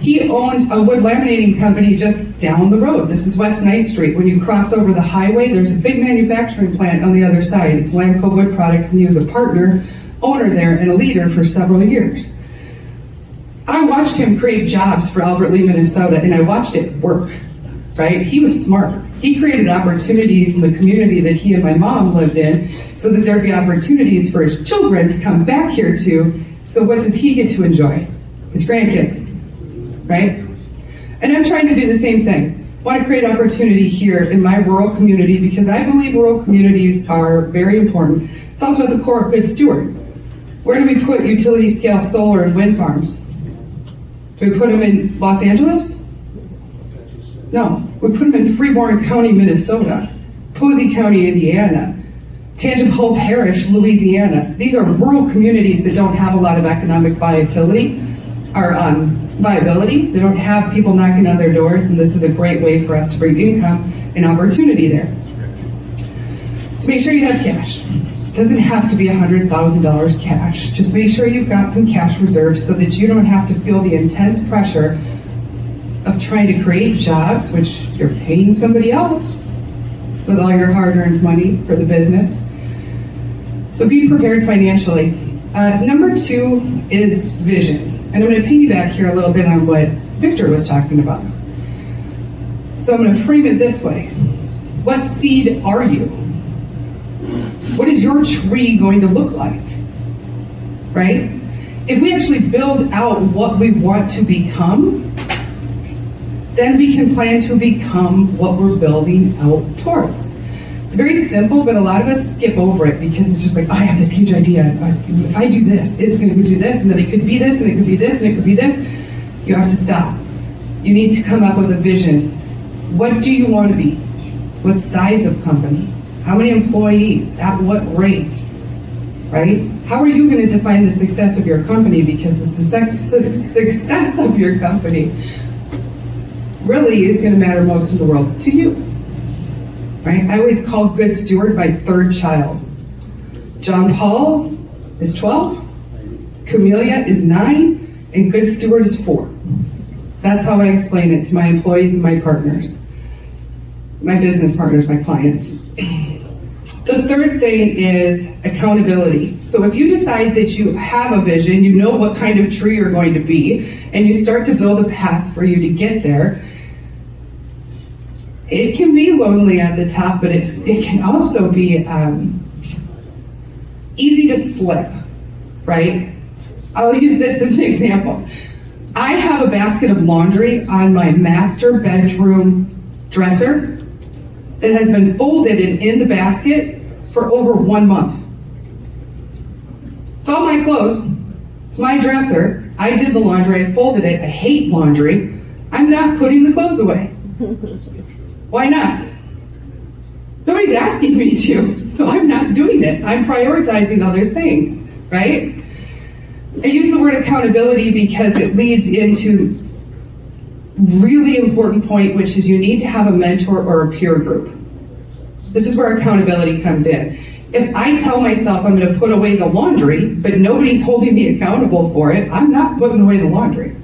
E: He owns a wood laminating company just down the road. This is West 9th Street. When you cross over the highway, there's a big manufacturing plant on the other side. It's Lamco Wood Products, and he was a partner, owner there, and a leader for several years. I watched him create jobs for Albert Lea, Minnesota, and I watched it work. right? He was smart. He created opportunities in the community that he and my mom lived in so that there'd be opportunities for his children to come back here to. So what does he get to enjoy? His grandkids, right? And I'm trying to do the same thing. I want to create opportunity here in my rural community because I believe rural communities are very important. It's also at the core of Good Steward. Where do we put utility scale solar and wind farms? Do we put them in Los Angeles? No, we put them in Freeborn County, Minnesota, Posey County, Indiana, Tangipahoa Parish, Louisiana. These are rural communities that don't have a lot of economic viability. They don't have people knocking on their doors, and this is a great way for us to bring income and opportunity there. So make sure you have cash. It doesn't have to be $100,000 cash. Just make sure you've got some cash reserves so that you don't have to feel the intense pressure of trying to create jobs, which you're paying somebody else with all your hard-earned money for the business. So be prepared financially. Number 2 is vision. And I'm going to piggyback here a little bit on what Victor was talking about. So I'm going to frame it this way. What seed are you? What is your tree going to look like? Right? If we actually build out what we want to become, then we can plan to become what we're building out towards. It's very simple, but a lot of us skip over it because it's just like, oh, I have this huge idea. If I do this, it's going to do this, and then it could be this, and it could be this, and it could be this. You have to stop. You need to come up with a vision. What do you want to be? What size of company? How many employees? At what rate? Right? How are you going to define the success of your company? Because the success of your company really is going to matter most in the world to you. Right? I always call Good Steward my third child. John Paul is 12, Camellia is 9, and Good Steward is 4. That's how I explain it to my employees and my partners, my business partners, my clients. The third thing is accountability. So if you decide that you have a vision, you know what kind of tree you're going to be, and you start to build a path for you to get there, it can be lonely at the top, but it can also be easy to slip, right? I'll use this as an example. I have a basket of laundry on my master bedroom dresser that has been folded and in the basket for over 1 month. It's all my clothes. It's my dresser. I did the laundry. I folded it. I hate laundry. I'm not putting the clothes away. Why not? Nobody's asking me to, so I'm not doing it. I'm prioritizing other things, right? I use the word accountability because it leads into really important point, which is you need to have a mentor or a peer group. This is where accountability comes in. If I tell myself I'm going to put away the laundry, but nobody's holding me accountable for it, I'm not putting away the laundry.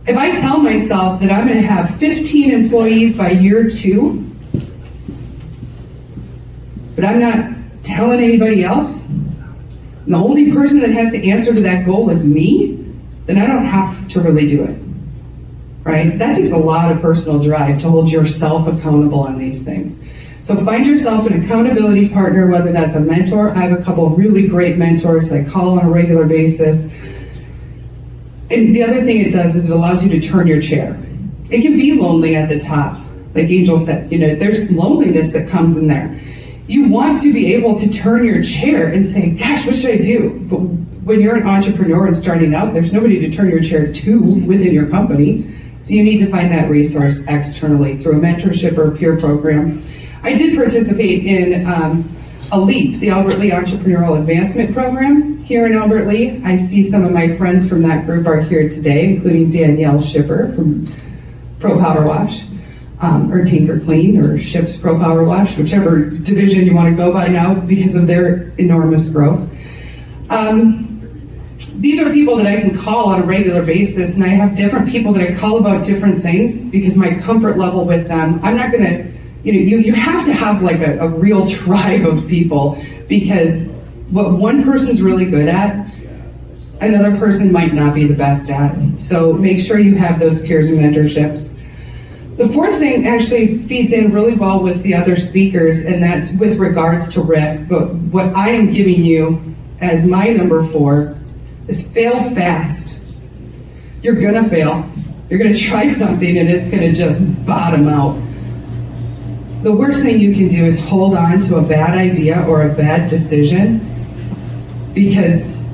E: If I tell myself that I'm going to have 15 employees by year 2, but I'm not telling anybody else, and the only person that has to answer to that goal is me, then I don't have to really do it, right? That takes a lot of personal drive to hold yourself accountable on these things. So find yourself an accountability partner, whether that's a mentor. I have a couple of really great mentors that I call on a regular basis. And the other thing it does is it allows you to turn your chair. It can be lonely at the top. Like Angel said, there's loneliness that comes in there. You want to be able to turn your chair and say, gosh, what should I do? But when you're an entrepreneur and starting out, there's nobody to turn your chair to within your company. So you need to find that resource externally through a mentorship or a peer program. I did participate in LEAP, the Albert Lea Entrepreneurial Advancement Program here in Albert Lea. I see some of my friends from that group are here today, including Danielle Shipper from Pro Power Wash, or Tinker Clean, or Ships Pro Power Wash, whichever division you want to go by now because of their enormous growth. These are people that I can call on a regular basis, and I have different people that I call about different things because my comfort level with them, I'm not going to, you have to have like a real tribe of people, because what one person's really good at, another person might not be the best at. So make sure you have those peers and mentorships. The fourth thing actually feeds in really well with the other speakers, and that's with regards to risk. But what I am giving you as my number 4 is fail fast. You're gonna fail. You're gonna try something and it's gonna just bottom out. The worst thing you can do is hold on to a bad idea or a bad decision because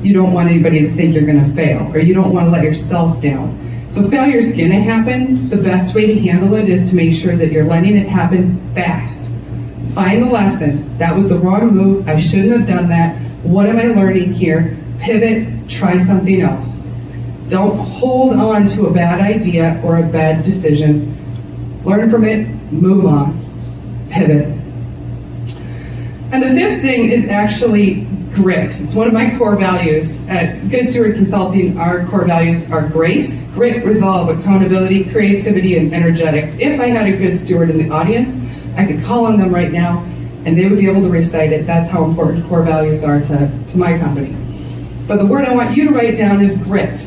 E: you don't want anybody to think you're gonna fail, or you don't wanna let yourself down. So failure's gonna happen. The best way to handle it is to make sure that you're letting it happen fast. Find the lesson. That was the wrong move. I shouldn't have done that. What am I learning here? Pivot, try something else. Don't hold on to a bad idea or a bad decision. Learn from it, move on, pivot. And the fifth thing is actually grit. It's one of my core values. At Good Steward Consulting, our core values are grace, grit, resolve, accountability, creativity, and energetic. If I had a good steward in the audience, I could call on them right now and they would be able to recite it. That's how important core values are to my company. But the word I want you to write down is grit.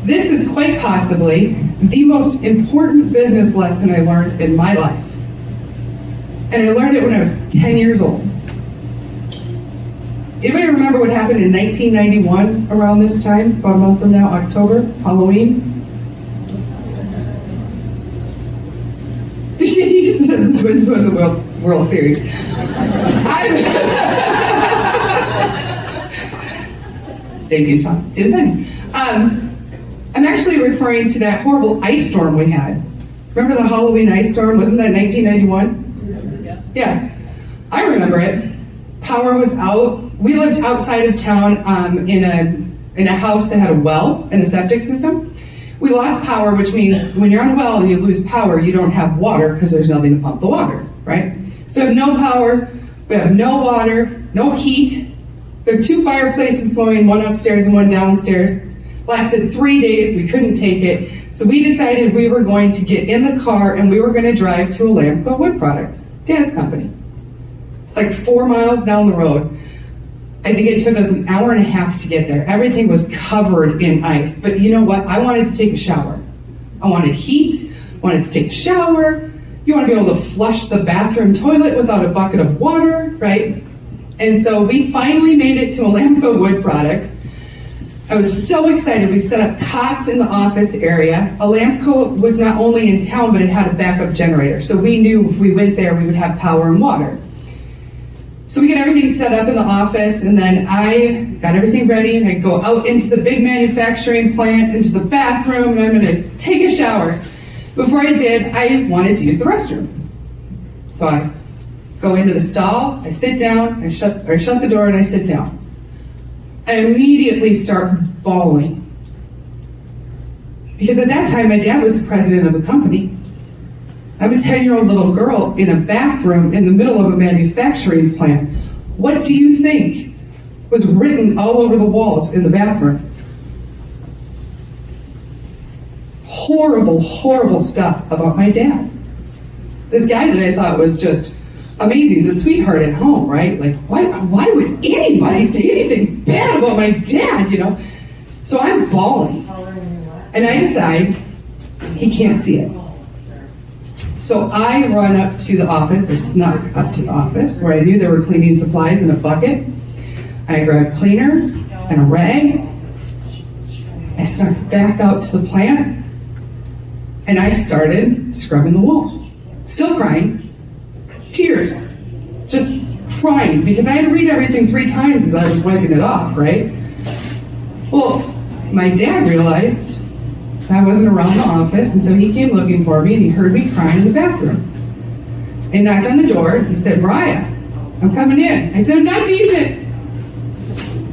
E: This is quite possibly the most important business lesson I learned in my life. And I learned it when I was 10 years old. Anybody remember what happened in 1991 around this time, about a month from now, October, Halloween? The Twins won the World Series. Thank you, Tom. Tim. I'm actually referring to that horrible ice storm we had. Remember the Halloween ice storm? Wasn't that 1991? Yeah. I remember it. Power was out. We lived outside of town in a house that had a well and a septic system. We lost power, which means when you're on a well and you lose power, you don't have water because there's nothing to pump the water, right? So we have no power, we have no water, no heat. We have 2 fireplaces going, one upstairs and one downstairs. Lasted 3 days, we couldn't take it. So we decided we were going to get in the car and we were going to drive to Alamco Wood Products, Dad's company. It's like 4 miles down the road. I think it took us an hour and a half to get there. Everything was covered in ice. But you know what? I wanted to take a shower. I wanted heat, wanted to take a shower. You want to be able to flush the bathroom toilet without a bucket of water, right? And so we finally made it to Alamco Wood Products. I was so excited. We set up cots in the office area. Alamco was not only in town, but it had a backup generator. So we knew if we went there, we would have power and water. So we get everything set up in the office, and then I got everything ready, and I go out into the big manufacturing plant, into the bathroom, and I'm gonna take a shower. Before I did, I wanted to use the restroom. So I go into the stall, I sit down, I shut the door, and I sit down. I immediately start bawling. Because at that time, my dad was the president of the company. I'm a 10-year-old little girl in a bathroom in the middle of a manufacturing plant. What do you think was written all over the walls in the bathroom? Horrible, horrible stuff about my dad. This guy that I thought was just amazing. He's a sweetheart at home, right? Like, why would anybody say anything bad about my dad, you know? So I'm bawling. And I decide he can't see it. So I run up to the office. I snuck up to the office where I knew there were cleaning supplies in a bucket. I grabbed cleaner and a rag. I snuck back out to the plant. And I started scrubbing the walls. Still crying. Tears. Just crying. Because I had to read everything 3 times as I was wiping it off, right? Well, my dad realized I wasn't around the office, and so he came looking for me, and he heard me crying in the bathroom. And knocked on the door. He said, "Mariah, I'm coming in." I said, "I'm not decent."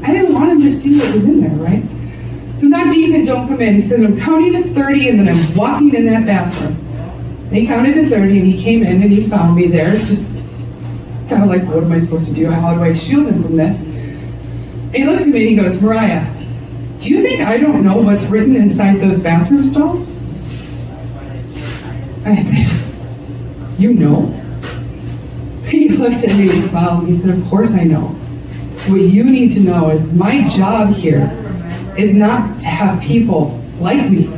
E: I didn't want him to see what was in there, right? So, "Not decent, don't come in." He said, "I'm counting to 30, and then I'm walking in that bathroom." And he counted to 30, and he came in, and he found me there, just kind of like, what am I supposed to do? How do I shield him from this? And he looks at me, and he goes, "Mariah, do you think I don't know what's written inside those bathroom stalls?" And I said, "You know?" He looked at me, he smiled, and he said, "Of course I know. What you need to know is my job here is not to have people like me.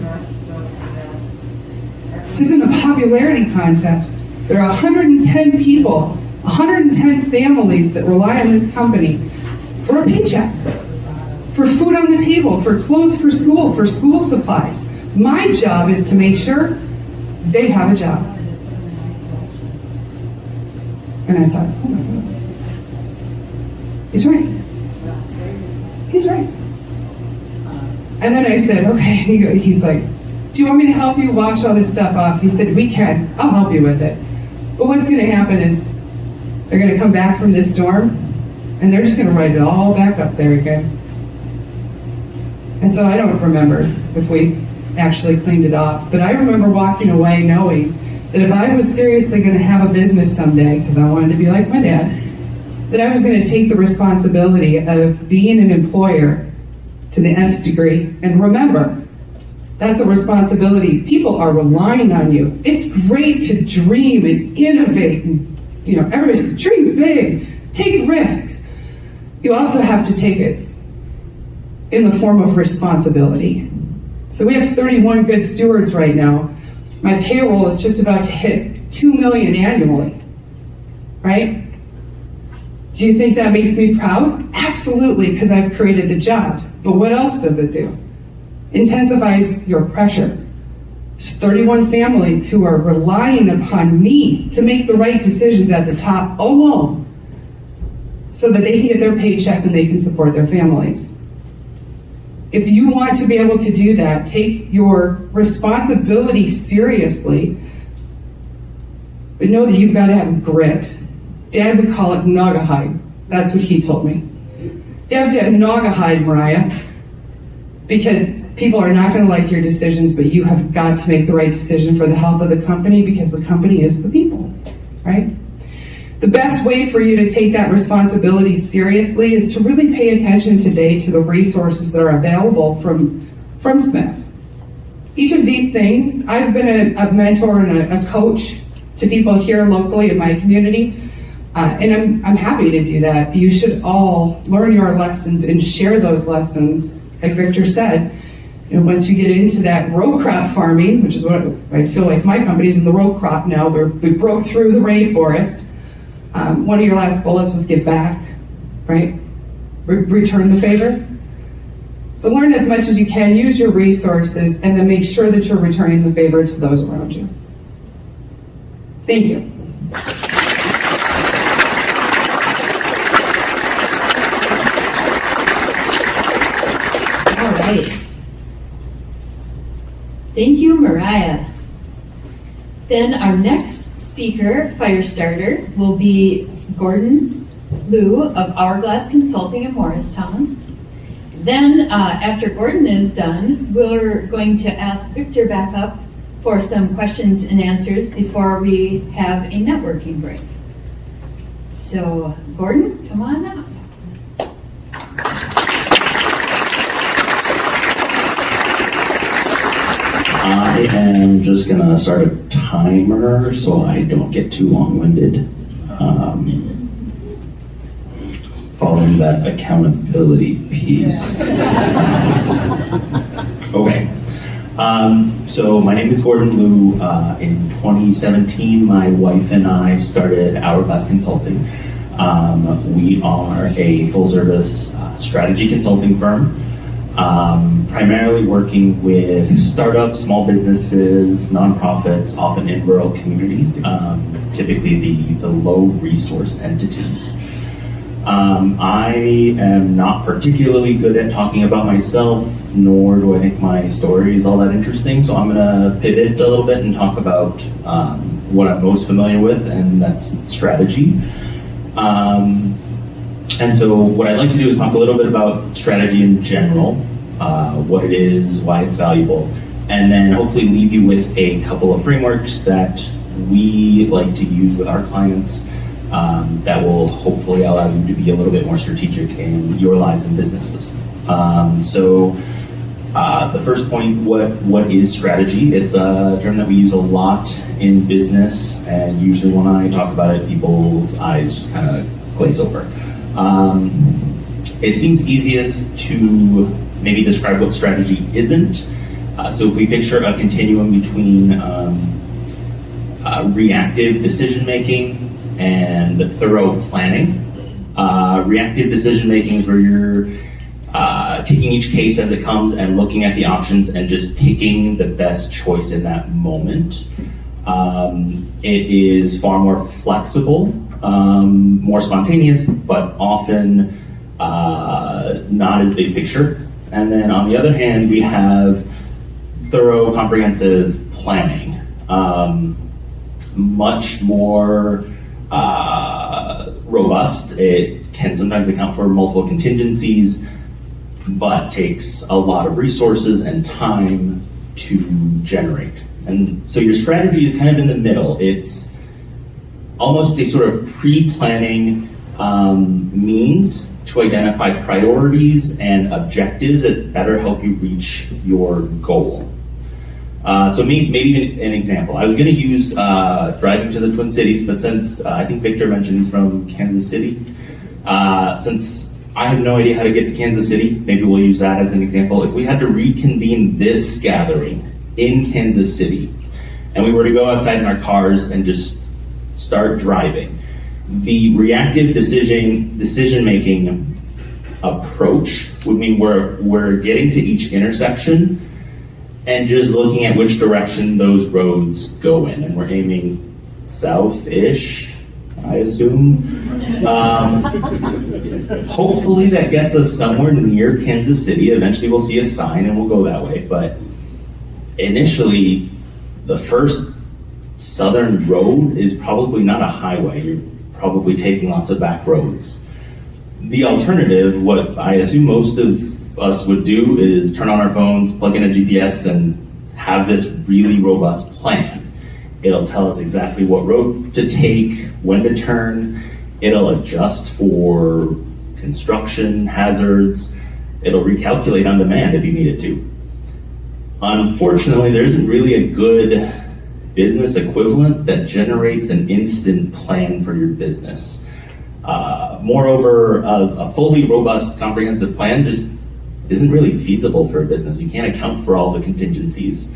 E: This isn't a popularity contest. There are 110 people, 110 families that rely on this company for a paycheck, for food on the table, for clothes for school supplies. My job is to make sure they have a job. And I thought, oh my God, he's right. He's right. And then I said, okay, he's like, do you want me to help you wash all this stuff off? He said, we can, I'll help you with it. But what's gonna happen is they're gonna come back from this storm and they're just gonna write it all back up there again. And so I don't remember if we actually cleaned it off, but I remember walking away knowing that if I was seriously gonna have a business someday, because I wanted to be like my dad, that I was gonna take the responsibility of being an employer to the nth degree. And remember, that's a responsibility. People are relying on you. It's great to dream and innovate and, everybody's dream big, take risks. You also have to take it in the form of responsibility. So we have 31 good stewards right now. My payroll is just about to hit $2 million annually, right? Do you think that makes me proud? Absolutely, because I've created the jobs. But what else does it do? Intensifies your pressure. It's 31 families who are relying upon me to make the right decisions at the top alone so that they can get their paycheck and they can support their families. If you want to be able to do that, take your responsibility seriously, but know that you've got to have grit. Dad would call it naugahyde. That's what he told me. You have to have naugahyde, Mariah, because people are not going to like your decisions, but you have got to make the right decision for the health of the company because the company is the people, right? The best way for you to take that responsibility seriously is to really pay attention today to the resources that are available from Smith. Each of these things, I've been a mentor and a coach to people here locally in my community, and I'm happy to do that. You should all learn your lessons and share those lessons, like Victor said. Once you get into that row crop farming, which is what I feel like my company's in the row crop now, where we broke through the rainforest. One of your last bullets was give back, right? Return the favor. So learn as much as you can, use your resources, and then make sure that you're returning the favor to those around you. Thank you.
A: All right. Thank you, Mariah. Then our next speaker, Firestarter, will be Gordon Liu of Hourglass Consulting in Morristown. Then, after Gordon is done, we're going to ask Victor back up for some questions and answers before we have a networking break. So, Gordon, come on up.
F: I am just going to start a timer so I don't get too long-winded. Following that accountability piece. Okay. So my name is Gordon Liu. In 2017, my wife and I started Hourglass Consulting. We are a full-service strategy consulting firm. Primarily working with startups, small businesses, nonprofits, often in rural communities, typically the low resource entities. I am not particularly good at talking about myself, nor do I think my story is all that interesting, so I'm going to pivot a little bit and talk about what I'm most familiar with, and that's strategy. And so what I'd like to do is talk a little bit about strategy in general, what it is, why it's valuable, and then hopefully leave you with a couple of frameworks that we like to use with our clients that will hopefully allow you to be a little bit more strategic in your lives and businesses. So the first point, what is strategy? It's a term that we use a lot in business, and usually when I talk about it, people's eyes just kind of glaze over. It seems easiest to maybe describe what strategy isn't. So if we picture a continuum between reactive decision making and thorough planning. Reactive decision making is where you're taking each case as it comes and looking at the options and just picking the best choice in that moment. It is far more flexible, more spontaneous, but often not as big picture. And then on the other hand, we have thorough, comprehensive planning, much more robust. It can sometimes account for multiple contingencies, but takes a lot of resources and time to generate. And so your strategy is kind of in the middle. It's almost a sort of pre-planning means to identify priorities and objectives that better help you reach your goal. So maybe an example. I was going to use driving to the Twin Cities, but since I think Victor mentioned he's from Kansas City, since I have no idea how to get to Kansas City, maybe we'll use that as an example. If we had to reconvene this gathering in Kansas City, and we were to go outside in our cars and just start driving, the reactive decision-making approach would mean we're getting to each intersection and just looking at which direction those roads go in, and we're aiming south-ish, I assume. Hopefully that gets us somewhere near Kansas City. Eventually we'll see a sign and we'll go that way, but initially the first southern road is probably not a highway. You're probably taking lots of back roads. The alternative, what I assume most of us would do, is turn on our phones, plug in a GPS, and have this really robust plan. It'll tell us exactly what road to take, when to turn. It'll adjust for construction hazards. It'll recalculate on demand if you need it to. Unfortunately, there isn't really a good business equivalent that generates an instant plan for your business. Moreover, a fully robust, comprehensive plan just isn't really feasible for a business. You can't account for all the contingencies.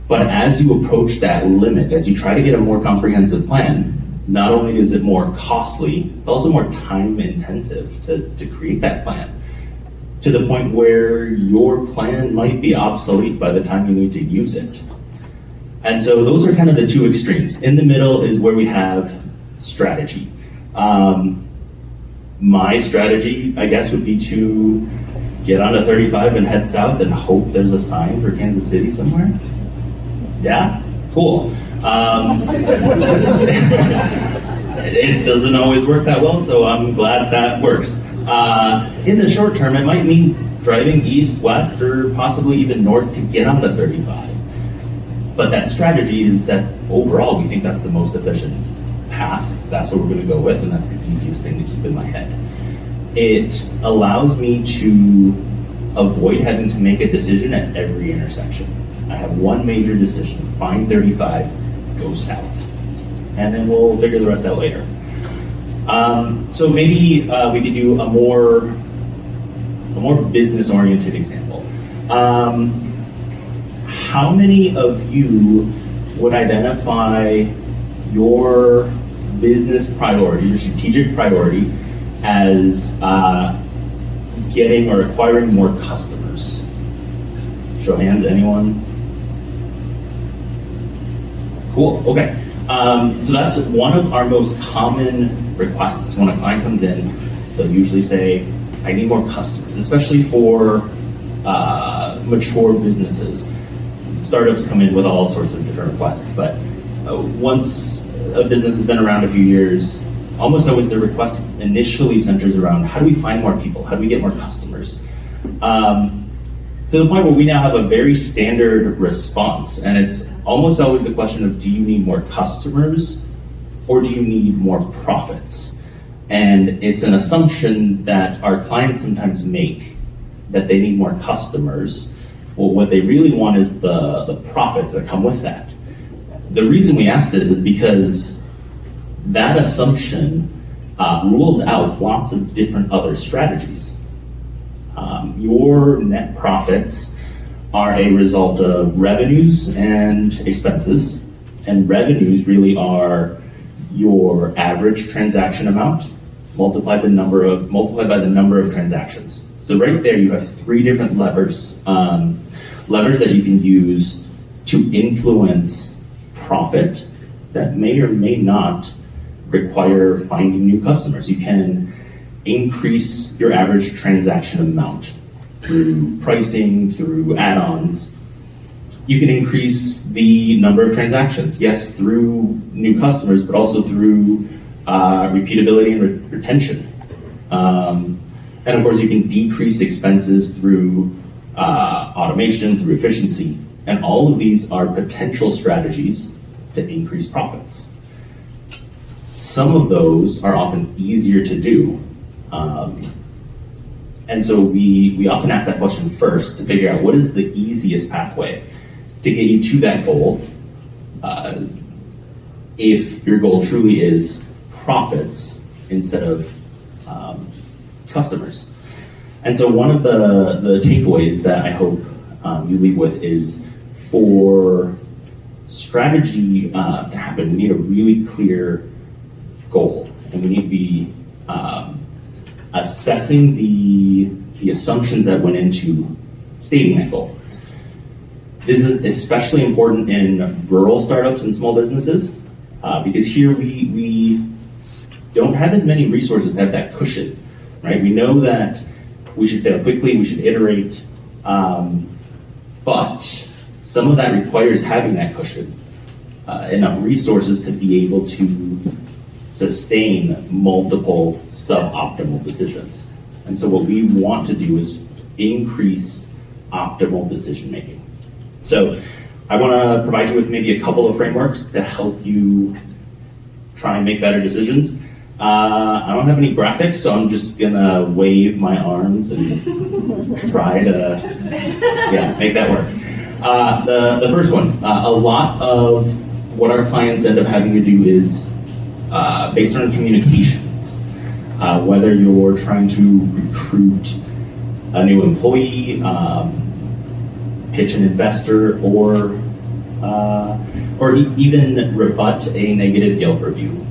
F: But as you approach that limit, as you try to get a more comprehensive plan, not only is it more costly, it's also more time intensive to create that plan, to the point where your plan might be obsolete by the time you need to use it. And so those are kind of the two extremes. In the middle is where we have strategy. My strategy, I guess, would be to get onto 35 and head south and hope there's a sign for Kansas City somewhere. Yeah? Cool. It doesn't always work that well, so I'm glad that works. In the short term, it might mean driving east, west, or possibly even north to get onto 35. But that strategy is that overall we think that's the most efficient path. That's what we're going to go with, and that's the easiest thing to keep in my head. It allows me to avoid having to make a decision at every intersection. I have one major decision: find 35, go south, and then we'll figure the rest out later. So maybe we could do a more business-oriented example. How many of you would identify your business priority, your strategic priority, as getting or acquiring more customers? Show of hands, anyone? Cool, okay. So that's one of our most common requests. When a client comes in, they'll usually say, I need more customers, especially for mature businesses. Startups come in with all sorts of different requests, but once a business has been around a few years, almost always the request initially centers around, how do we find more people? How do we get more customers? To the point where we now have a very standard response, and it's almost always the question of, do you need more customers or do you need more profits? And it's an assumption that our clients sometimes make, that they need more customers. Well, what they really want is the profits that come with that. The reason we ask this is because that assumption ruled out lots of different other strategies. Your net profits are a result of revenues and expenses. And revenues really are your average transaction amount multiplied by the number of transactions. So right there, you have three different levers that you can use to influence profit that may or may not require finding new customers. You can increase your average transaction amount through pricing, through add-ons. You can increase the number of transactions, yes, through new customers, but also through repeatability and retention. And of course, you can decrease expenses through automation, through efficiency. And all of these are potential strategies to increase profits. Some of those are often easier to do. And so we often ask that question first to figure out what is the easiest pathway to get you to that goal, if your goal truly is profits instead of customers. And so one of the takeaways that I hope you leave with is, for strategy to happen, we need a really clear goal, and we need to be assessing the assumptions that went into stating that goal. This is especially important in rural startups and small businesses, because here we don't have as many resources to have that cushion, right? We know that we should fail quickly, we should iterate, but some of that requires having that cushion, enough resources to be able to sustain multiple suboptimal decisions. And so what we want to do is increase optimal decision making. So I want to provide you with maybe a couple of frameworks to help you try and make better decisions. I don't have any graphics, so I'm just gonna wave my arms and try to make that work. The first one, a lot of what our clients end up having to do is based on communications. Whether you're trying to recruit a new employee, pitch an investor, or even rebut a negative Yelp review.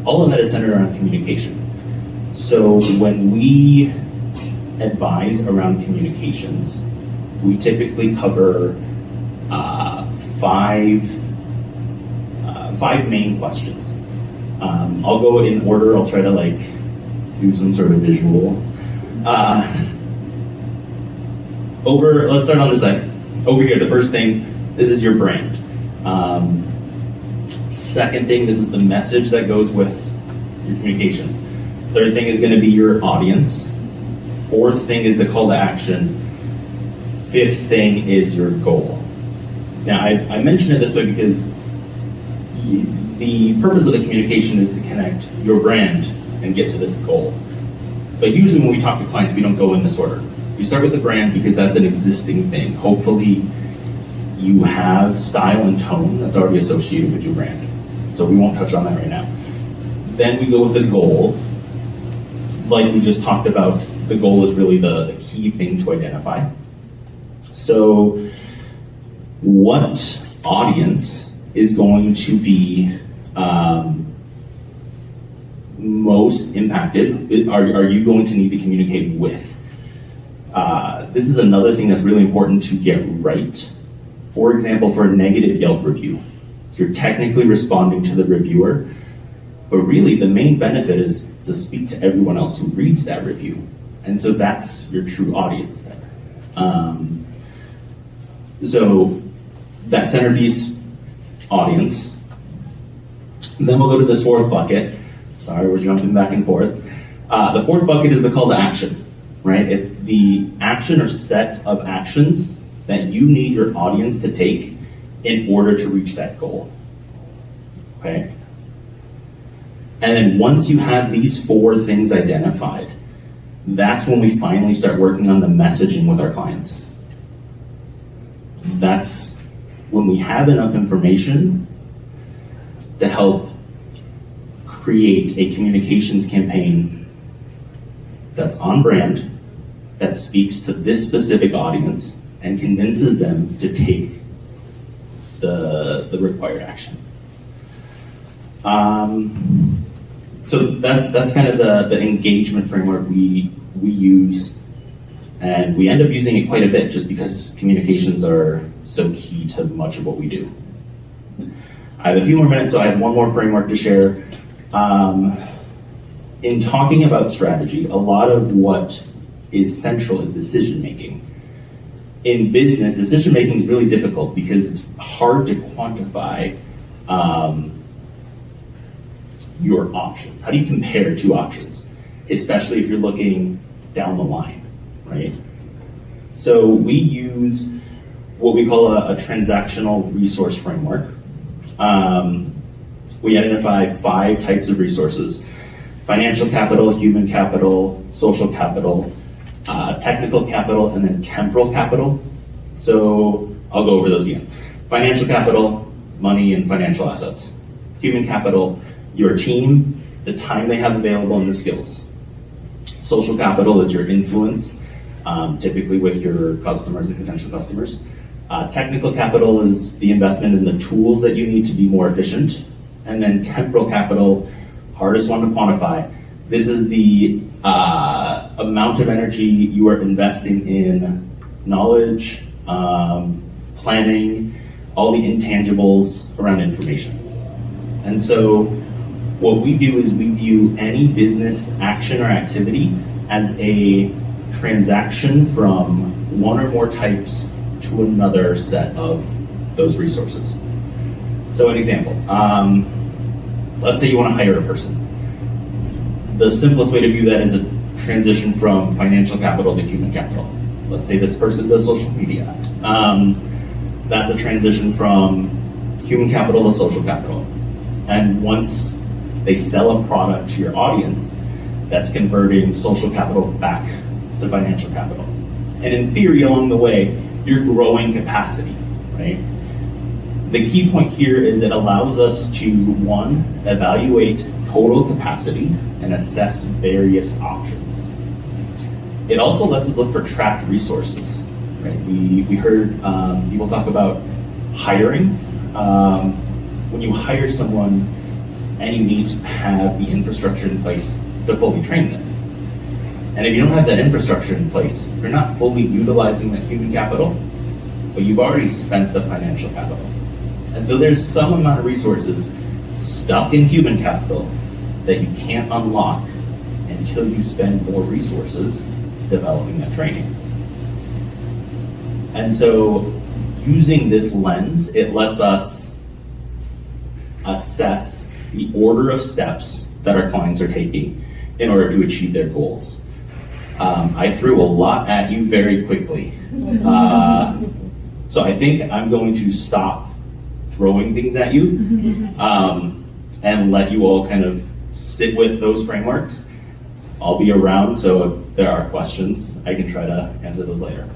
F: All of that is centered around communication. So when we advise around communications, we typically cover five main questions. I'll go in order. I'll try to do some sort of visual. Let's start on this side. Over here, the first thing, this is your brand. Second thing, this is the message that goes with your communications. Third thing is going to be your audience. Fourth thing is the call to action. Fifth thing is your goal. Now, I mention it this way because the purpose of the communication is to connect your brand and get to this goal. But usually when we talk to clients, we don't go in this order. We start with the brand because that's an existing thing. Hopefully you have style and tone that's already associated with your brand. So we won't touch on that right now. Then we go with the goal. Like we just talked about, the goal is really the key thing to identify. So what audience is going to be most impacted? Are you going to need to communicate with? This is another thing that's really important to get right. For example, for a negative Yelp review, you're technically responding to the reviewer, but really the main benefit is to speak to everyone else who reads that review. And so that's your true audience there. So that centerpiece, audience. And then we'll go to this fourth bucket. Sorry, we're jumping back and forth. The fourth bucket is the call to action, right? It's the action or set of actions that you need your audience to take in order to reach that goal, okay? And then once you have these four things identified, that's when we finally start working on the messaging with our clients. That's when we have enough information to help create a communications campaign that's on brand, that speaks to this specific audience, and convinces them to take the required action. So that's kind of the engagement framework we use, and we end up using it quite a bit just because communications are so key to much of what we do. I have a few more minutes, so I have one more framework to share. In talking about strategy, a lot of what is central is decision making. In business, decision making is really difficult because it's hard to quantify your options. How do you compare two options, especially if you're looking down the line, right? So we use what we call a transactional resource framework. We identify 5 types of resources: financial capital, human capital, social capital, technical capital, and then temporal capital. So I'll go over those again. Financial capital, money and financial assets. Human capital, your team, the time they have available, and the skills. Social capital is your influence, typically with your customers and potential customers. Technical capital is the investment in the tools that you need to be more efficient. And then temporal capital, hardest one to quantify. This is the amount of energy you are investing in knowledge, planning, all the intangibles around information. And so what we do is we view any business action or activity as a transaction from one or more types to another set of those resources. So an example, let's say you want to hire a person. The simplest way to view that is a transition from financial capital to human capital. Let's say this person does social media. That's a transition from human capital to social capital. And once they sell a product to your audience, that's converting social capital back to financial capital. And in theory, along the way, you're growing capacity, right? The key point here is it allows us to, 1, evaluate total capacity and assess various options. It also lets us look for trapped resources, right? We heard people talk about hiring. When you hire someone and you need to have the infrastructure in place to fully train them. And if you don't have that infrastructure in place, you're not fully utilizing that human capital, but you've already spent the financial capital. And so there's some amount of resources stuck in human capital that you can't unlock until you spend more resources developing that training. And so using this lens, it lets us assess the order of steps that our clients are taking in order to achieve their goals. I threw a lot at you very quickly. So I think I'm going to stop throwing things at you and let you all kind of sit with those frameworks. I'll be around, so if there are questions, I can try to answer those later.